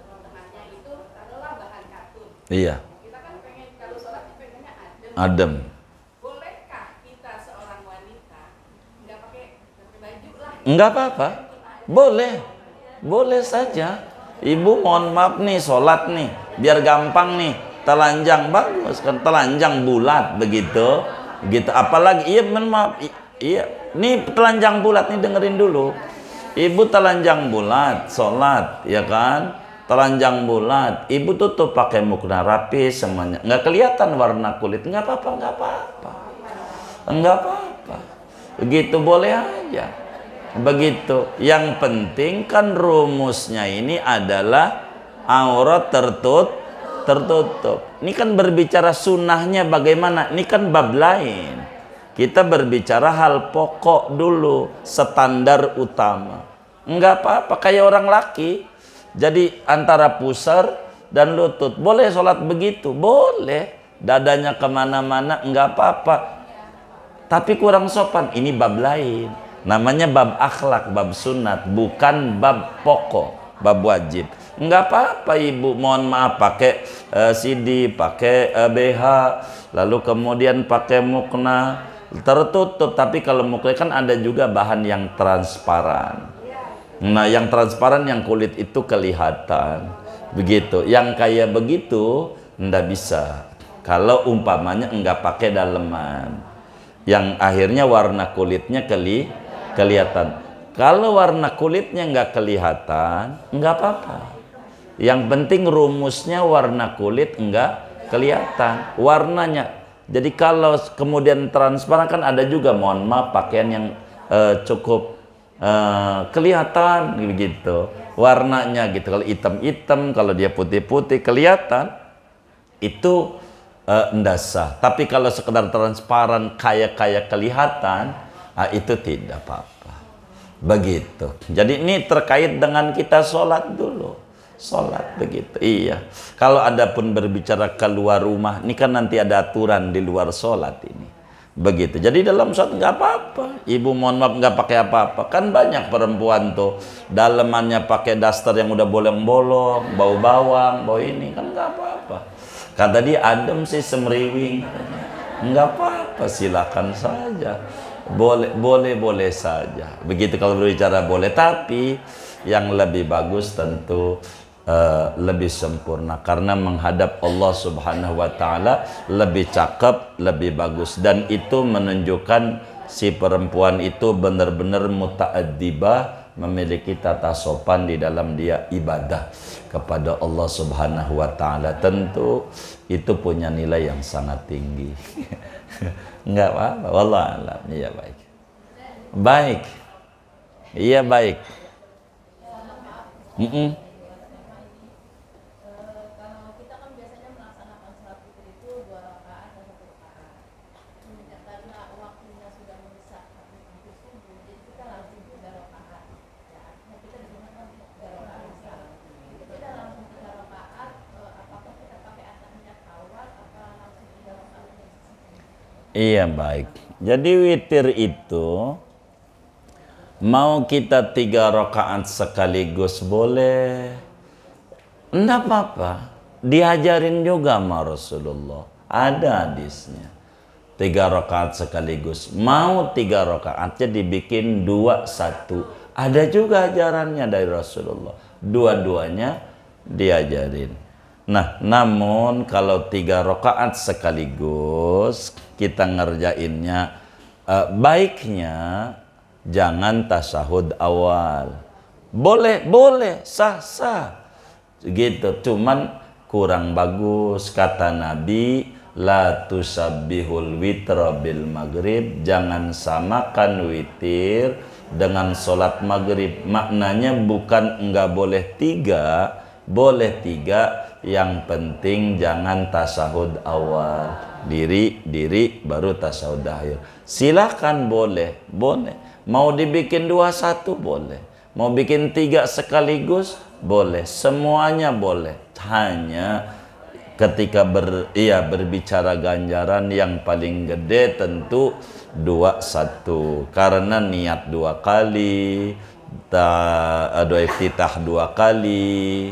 mukenanya itu adalah bahan katun. Iya. Kita kan pengen kalau sholat pengennya adem. Adem. Bolehkah kita seorang wanita nggak pakai baju lah? Enggak apa-apa. Boleh. Boleh saja. Ibu mohon maaf nih, sholat nih, biar gampang nih, telanjang, bagus kan, telanjang bulat begitu, gitu. Apalagi iya maaf, iya, nih telanjang bulat nih, dengerin dulu. Ibu telanjang bulat, sholat, ya kan? Telanjang bulat, ibu tutup pakai mukena rapi semuanya, nggak kelihatan warna kulit, nggak apa-apa, nggak apa-apa, nggak apa-apa, begitu boleh aja, begitu. Yang penting kan rumusnya ini adalah aurat tertutup. Ini kan berbicara sunnahnya bagaimana, ini kan bab lain. Kita berbicara hal pokok dulu, standar utama. Enggak apa-apa, kayak orang laki. Jadi antara pusar dan lutut. Boleh sholat begitu? Boleh. Dadanya kemana-mana, enggak apa-apa. Tapi kurang sopan, ini bab lain. Namanya bab akhlak, bab sunat. Bukan bab pokok, bab wajib. Enggak apa-apa ibu, mohon maaf pakai CD, pakai BH, lalu kemudian pakai mukena tertutup. Tapi kalau mukena kan ada juga bahan yang transparan. Nah yang transparan, yang kulit itu kelihatan, begitu. Yang kayak begitu ndak bisa. Kalau umpamanya enggak pakai daleman, yang akhirnya warna kulitnya kelihatan. Kalau warna kulitnya enggak kelihatan, enggak apa-apa. Yang penting rumusnya warna kulit enggak kelihatan warnanya. Jadi kalau kemudian transparan kan ada juga, mohon maaf, pakaian yang cukup kelihatan begitu warnanya gitu. Kalau hitam-hitam, kalau dia putih-putih kelihatan, itu ndak sah. Tapi kalau sekedar transparan kayak kelihatan, itu tidak apa-apa. Begitu. Jadi ini terkait dengan kita sholat dulu. Sholat begitu. Iya. Kalau ada pun berbicara keluar rumah, ini kan nanti ada aturan di luar sholat ini. Begitu. Jadi dalam sholat nggak apa-apa. Ibu mohon maaf nggak pakai apa-apa. Kan banyak perempuan tuh dalemannya pakai daster yang udah bolong-bolong, bau bawang, bau ini, kan nggak apa-apa. Kata dia adem sih, semriwing. Nggak apa-apa, silakan saja. Boleh saja. Begitu kalau berbicara boleh. Tapi yang lebih bagus tentu lebih sempurna, karena menghadap Allah Subhanahu wa Ta'ala lebih cakep, lebih bagus, dan itu menunjukkan si perempuan itu benar-benar muta'addibah, memiliki tata sopan di dalam dia ibadah kepada Allah Subhanahu wa Ta'ala. Tentu itu punya nilai yang sangat tinggi. Enggak apa-apa, wallah alam. Iya baik. Baik. Iya baik. Iya baik. Jadi witir itu mau kita 3 rakaat sekaligus boleh, enggak apa-apa. Diajarin juga sama Rasulullah. Ada hadisnya. 3 rakaat sekaligus. Mau 3 rakaatnya dibikin 2-1. Ada juga ajarannya dari Rasulullah. Dua-duanya diajarin. Nah, namun kalau 3 rakaat sekaligus kita ngerjainnya, baiknya jangan tasyahud awal. Boleh, sah gitu. Cuman kurang bagus kata Nabi, la tusabbihul witra bil maghrib, jangan samakan witir dengan sholat maghrib. Maknanya bukan enggak boleh 3, boleh 3, yang penting jangan tasyahud awal. Diri baru tasyahud akhir. Silakan boleh. Mau dibikin 2-1 boleh. Mau bikin 3 sekaligus boleh. Semuanya boleh. Hanya ketika berbicara ganjaran yang paling gede tentu 2-1. Karena niat 2 kali, doa iftitah 2 kali,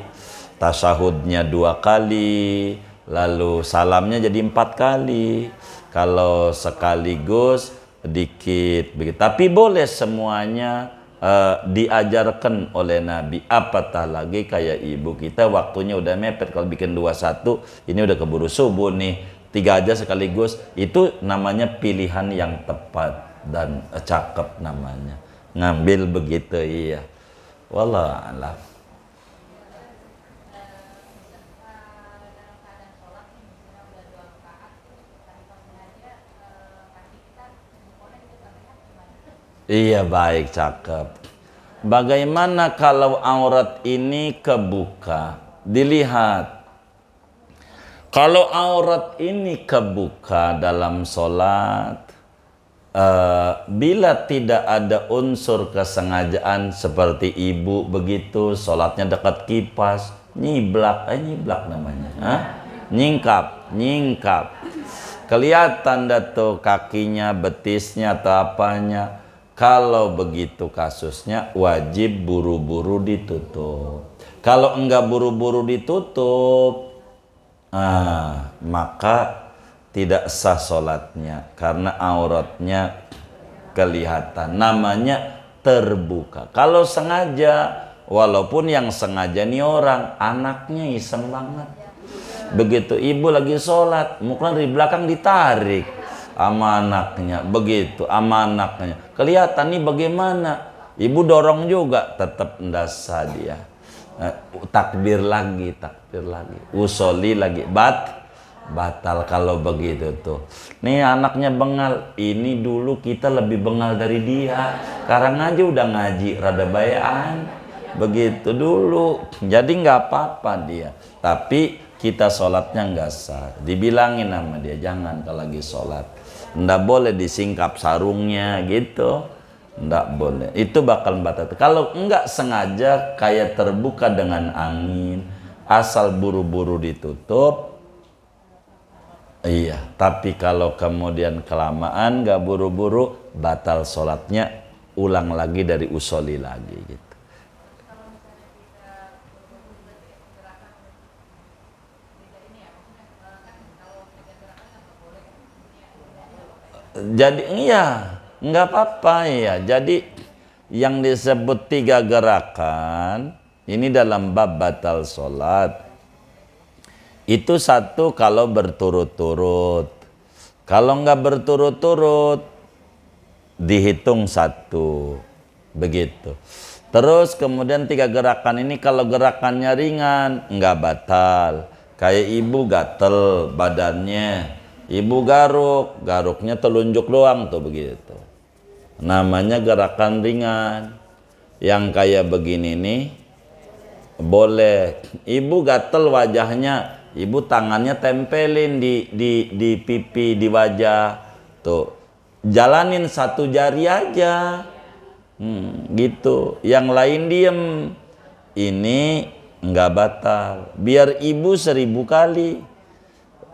tasyahudnya 2 kali, lalu salamnya jadi 4 kali. Kalau sekaligus dikit begitu. Tapi boleh semuanya diajarkan oleh Nabi. Apatah lagi kayak ibu kita waktunya udah mepet, kalau bikin 2-1 ini udah keburu subuh nih, 3 aja sekaligus. Itu namanya pilihan yang tepat dan cakep namanya. Ngambil begitu, iya. Wallahu a'lam. Iya baik, cakep. Bagaimana kalau aurat ini kebuka? Dilihat. Kalau aurat ini kebuka dalam sholat, bila tidak ada unsur kesengajaan seperti ibu begitu, sholatnya dekat kipas, nyiblak namanya, nyingkap, kelihatan dah tuh kakinya, betisnya atau apanya. Kalau begitu kasusnya wajib buru-buru ditutup. Kalau enggak buru-buru ditutup, maka tidak sah sholatnya karena auratnya kelihatan. Namanya terbuka. Kalau sengaja, walaupun yang sengaja nih orang, anaknya iseng banget. Begitu ibu lagi sholat, mukanya dari belakang ditarik sama anaknya, begitu sama anaknya kelihatan nih bagaimana, ibu dorong juga tetap ndasa dia, takbir lagi, usoli lagi, batal kalau begitu tuh. Nih anaknya bengal, ini dulu kita lebih bengal dari dia, sekarang aja udah ngaji rada bayaan, begitu dulu. Jadi nggak apa-apa dia, tapi kita sholatnya nggak sah. Dibilangin sama dia, jangan kalau lagi sholat, nggak boleh disingkap sarungnya gitu, nggak boleh. Itu bakal batal. Kalau nggak sengaja kayak terbuka dengan angin, asal buru-buru ditutup, iya. Tapi kalau kemudian kelamaan nggak buru-buru, batal sholatnya, ulang lagi dari usoli lagi gitu. Jadi iya, nggak apa-apa ya. Jadi yang disebut 3 gerakan ini dalam bab batal sholat itu 1 kalau berturut-turut. Kalau nggak berturut-turut dihitung 1 begitu. Terus kemudian 3 gerakan ini kalau gerakannya ringan nggak batal. Kayak ibu gatel badannya, ibu garuknya telunjuk doang tuh begitu. Namanya gerakan ringan. Yang kayak begini nih boleh. Ibu gatel wajahnya, ibu tangannya tempelin di pipi, di wajah. Tuh. Jalanin 1 jari aja. Gitu. Yang lain diem. Ini enggak batal. Biar ibu 1000 kali.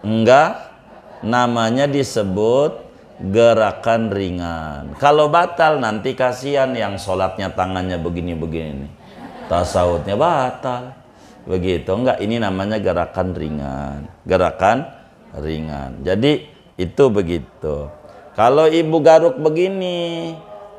Enggak. Namanya disebut gerakan ringan. Kalau batal nanti kasihan yang sholatnya tangannya begini-begini, tasawufnya batal. Begitu, enggak, ini namanya gerakan ringan. Gerakan ringan. Jadi itu begitu. Kalau ibu garuk begini,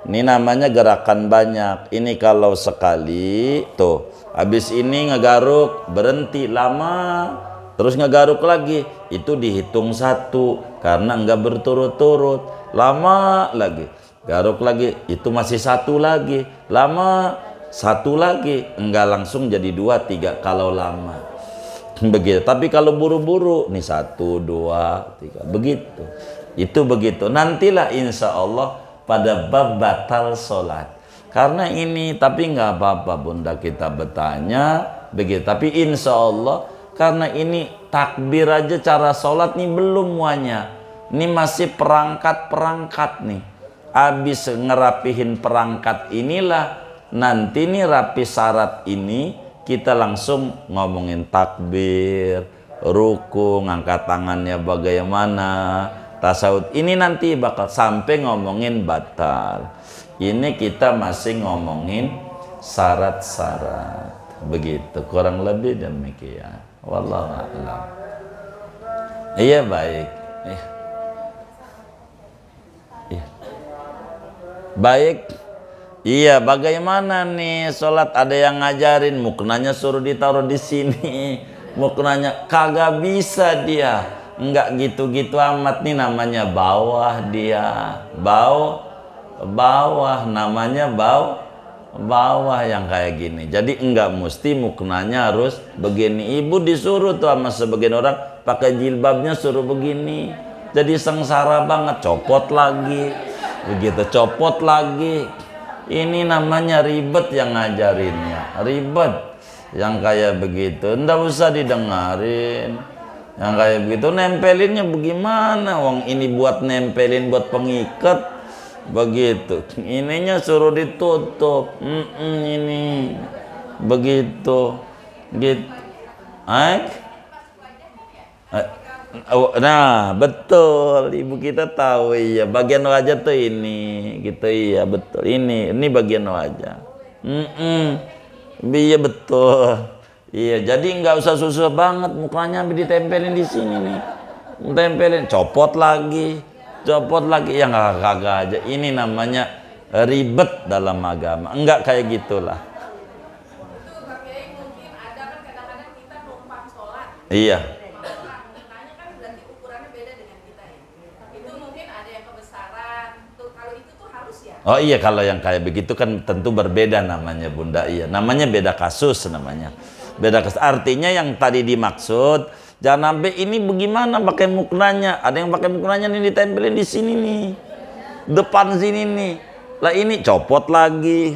ini namanya gerakan banyak. Ini kalau sekali, tuh, habis ini ngegaruk, berhenti lama, terus ngegaruk lagi, itu dihitung satu, karena enggak berturut-turut. Lama lagi, garuk lagi, itu masih satu lagi, lama, satu lagi, enggak langsung jadi 2, 3 kalau lama. Begitu. Tapi kalau buru-buru, nih 1, 2, 3, begitu. Itu begitu. Nantilah insya Allah pada bab batal sholat. Karena ini, tapi nggak apa-apa bunda kita bertanya begitu. Tapi insya Allah karena ini takbir aja cara sholat nih belum muanya. Ini masih perangkat-perangkat nih. Habis ngerapihin perangkat inilah nanti nih rapi syarat ini kita langsung ngomongin takbir, ruku, ngangkat tangannya bagaimana, tasawuf. Ini nanti bakal sampai ngomongin batal. Ini kita masih ngomongin syarat-syarat. Begitu, kurang lebih demikian. Wallahu a'lam. Iya, baik. Iya. Baik. Iya, bagaimana nih sholat, ada yang ngajarin muknanya suruh ditaruh di sini. Muknanya kagak bisa dia. Enggak gitu-gitu amat, nih namanya bawah dia. Bawah namanya bawah yang kayak gini. Jadi enggak mesti muknanya harus begini. Ibu disuruh tuh sama sebagian orang pakai jilbabnya suruh begini. Jadi sengsara banget, copot lagi. Begitu, copot lagi. Ini namanya ribet yang ngajarinnya. Ribet yang kayak begitu. Nggak usah didengarin. Yang kayak begitu nempelinnya bagaimana? Wong ini buat nempelin buat pengikat. Begitu. Ininya suruh ditutup. Ini begitu. Gitu. Nah, betul. Ibu kita tahu, iya. Bagian wajah tuh ini, gitu, iya, betul. Ini bagian wajah. Iya, betul. Iya, jadi nggak usah susah banget mukanya ditempelin di sini nih. Tempelin, copot lagi, ya nggak kagak aja. Ini namanya ribet dalam agama. Enggak kayak gitulah. Itu Pak Kiai mungkin ada kan kadang-kadang kita numpang sholat. Iya. Oh iya, kalau yang kayak begitu kan tentu berbeda namanya bunda. Iya, namanya beda kasus namanya. Beda kasus. Artinya yang tadi dimaksud, jangan sampai ini bagaimana pakai muknanya. Ada yang pakai muknanya nih ditempelin di sini nih. Depan sini nih. Lah ini copot lagi.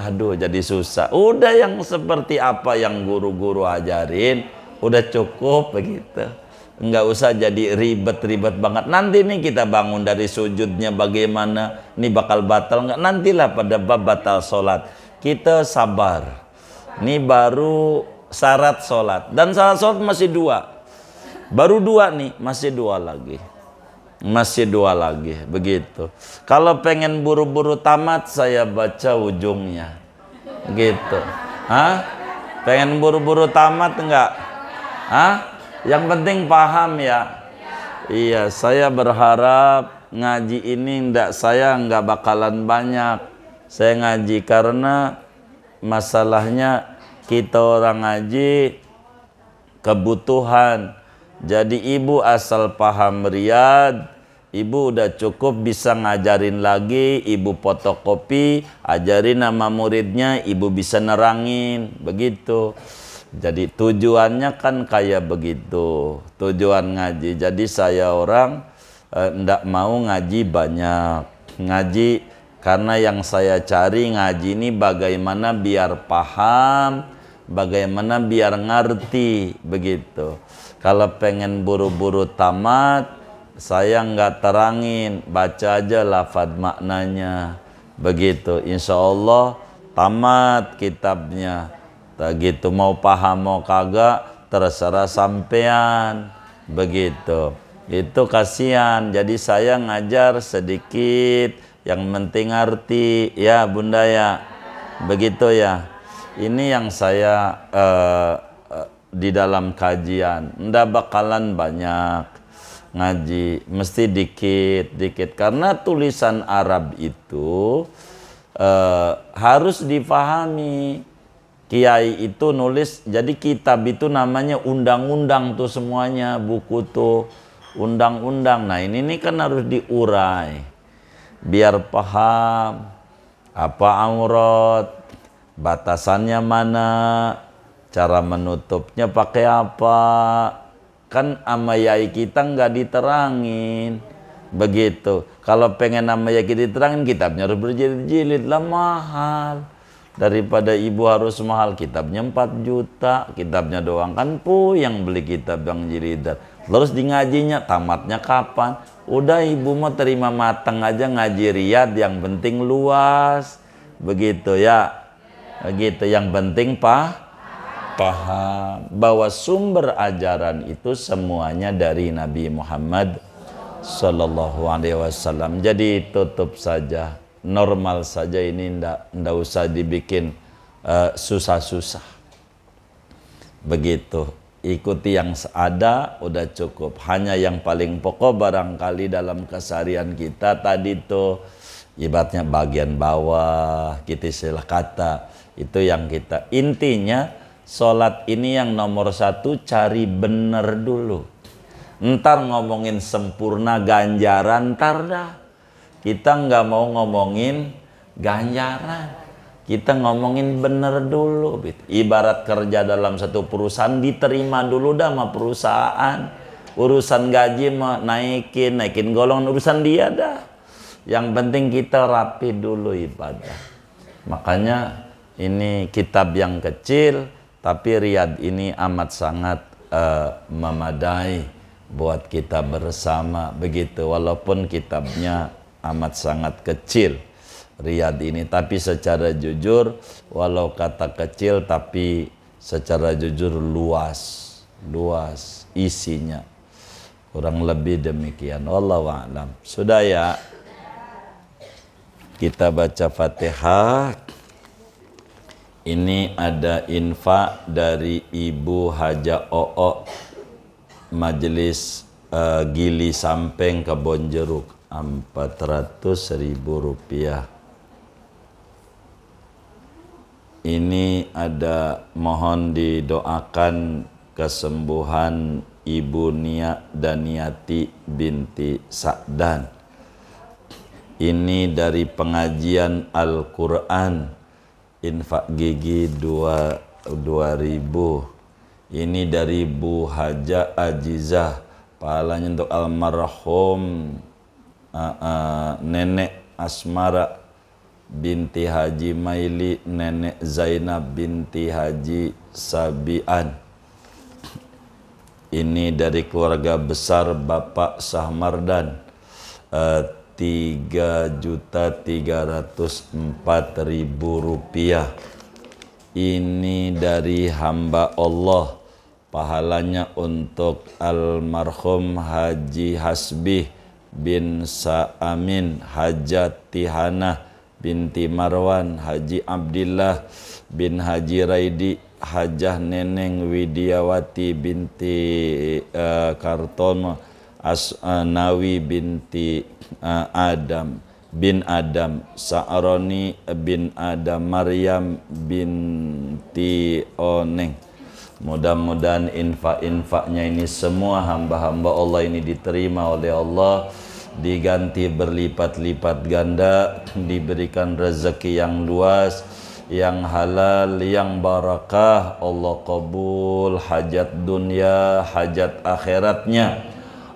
Aduh, jadi susah. Udah yang seperti apa yang guru-guru ajarin, udah cukup begitu. Nggak usah jadi ribet-ribet banget. Nanti nih kita bangun dari sujudnya bagaimana, ini bakal batal nggak? Nantilah pada bab batal sholat. Kita sabar. Ini baru syarat sholat. Dan syarat sholat masih 2. Baru 2 nih, masih 2 lagi. Begitu. Kalau pengen buru-buru tamat, saya baca ujungnya. Gitu. Hah? Pengen buru-buru tamat enggak? Hah? Yang penting paham ya. Iya, saya berharap ngaji ini saya nggak bakalan banyak. Saya ngaji karena masalahnya kita orang ngaji kebutuhan. Jadi ibu asal paham riyad, ibu udah cukup bisa ngajarin lagi, ibu fotokopi, ajarin nama muridnya, ibu bisa nerangin, begitu. Jadi tujuannya kan kayak begitu, tujuan ngaji. Jadi saya orang ndak mau ngaji banyak, ngaji karena yang saya cari ngaji ini bagaimana biar paham, bagaimana biar ngerti, begitu. Kalau pengen buru-buru tamat, saya nggak terangin, baca aja lafadz maknanya, begitu. Insya Allah tamat kitabnya. Gitu, mau paham mau kagak terserah sampean, begitu. Itu kasihan. Jadi saya ngajar sedikit, yang penting ngerti ya Bunda ya. Begitu ya. Ini yang saya di dalam kajian. Nggak bakalan banyak ngaji, mesti dikit-dikit. Karena tulisan Arab itu harus difahami. Kiai itu nulis, jadi kitab itu namanya undang-undang tuh semuanya, buku tuh undang-undang. Nah ini kan harus diurai biar paham apa aurat, batasannya mana, cara menutupnya pakai apa. Kan ama yai kita nggak diterangin begitu. Kalau pengen nama yai kita diterangin, kitabnya harus berjilid-jilid lah, mahal. Daripada ibu harus mahal, kitabnya 4 juta, kitabnya doang kan yang beli kitab yang jilidan. Terus di ngajinya tamatnya kapan? Udah ibu mau terima matang aja ngaji riyad, yang penting luas. Begitu ya. Begitu, yang penting paham bahwa sumber ajaran itu semuanya dari Nabi Muhammad Sallallahu Alaihi Wasallam. Jadi tutup saja, normal saja, ini ndak usah dibikin susah-susah. Begitu, ikuti yang ada udah cukup. Hanya yang paling pokok barangkali dalam keseharian kita tadi tuh ibaratnya bagian bawah, kita istilah kata, itu yang kita intinya. Sholat ini yang nomor 1 cari bener dulu. Ntar ngomongin sempurna ganjaran, ntar dah. Kita nggak mau ngomongin ganjaran, kita ngomongin bener dulu. Ibarat kerja dalam satu perusahaan, diterima dulu dah sama perusahaan. Urusan gaji mah naikin golongan, urusan dia dah. Yang penting kita rapi dulu ibadah. Makanya ini kitab yang kecil, tapi Riyad ini amat sangat memadai buat kita bersama. Begitu, walaupun kitabnya amat sangat kecil Riyad ini, tapi secara jujur walau kata kecil tapi secara jujur luas isinya, kurang lebih demikian. Wallahu a'lam. Sudah ya, kita baca Fatihah. Ini ada infak dari Ibu Haja Oo, Majelis Gili Sampeng Kebonjeruk, 400.000 rupiah. Ini ada mohon didoakan kesembuhan Ibu Nia Daniati binti Sa'dan. Ini dari pengajian Al-Quran, infak gigi 2.000. Ini dari Bu Haja Ajizah, pahalanya untuk almarhum Nenek Asmara binti Haji Maili, Nenek Zainab binti Haji Sabian. Ini dari keluarga besar Bapak Sahmardan, 3.304.000 rupiah. Ini dari hamba Allah, pahalanya untuk almarhum Haji Hasbih bin Sa'amin, Hajat Tihanah binti Marwan, Haji Abdillah bin Haji Raidi, Hajah Neneng Widiawati binti Kartono, Asnawi binti Adam bin Adam, Sa'roni bin Adam, Maryam binti Oneng. Mudah-mudahan infak-infaknya ini semua hamba-hamba Allah ini diterima oleh Allah, diganti berlipat-lipat ganda, diberikan rezeki yang luas, yang halal, yang barakah. Allah kabul hajat dunia, hajat akhiratnya.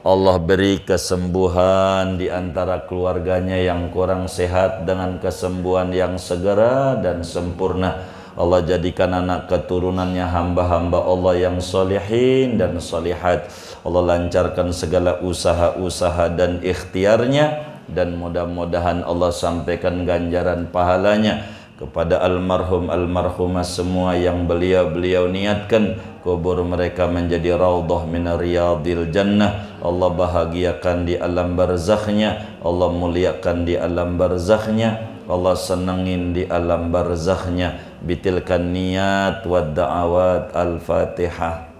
Allah beri kesembuhan di antara keluarganya yang kurang sehat dengan kesembuhan yang segera dan sempurna. Allah jadikan anak keturunannya hamba-hamba Allah yang solihin dan solihat. Allah lancarkan segala usaha-usaha dan ikhtiarnya, dan mudah-mudahan Allah sampaikan ganjaran pahalanya kepada almarhum almarhumah semua yang beliau niatkan kubur mereka menjadi raudhah min riyadil jannah. Allah bahagiakan di alam barzakhnya, Allah muliakan di alam barzakhnya, Allah senangin di alam barzakhnya. Bitilkan niat wa da'awat. Al-Fatihah.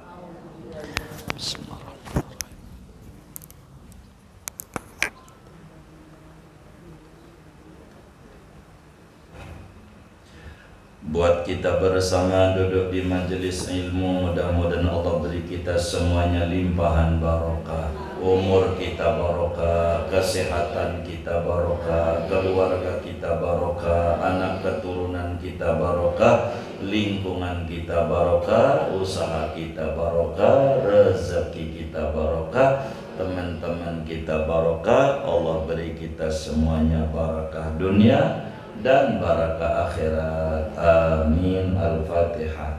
Buat kita bersama duduk di majelis ilmu, mudah-mudahan Allah beri kita semuanya limpahan barokah. Umur kita barokah, kesehatan kita barokah, keluarga kita barokah, anak keturunan kita barokah, lingkungan kita barokah, usaha kita barokah, rezeki kita barokah, teman-teman kita barokah. Allah beri kita semuanya barakah dunia dan barakah akhirat. Amin. Al-Fatihah.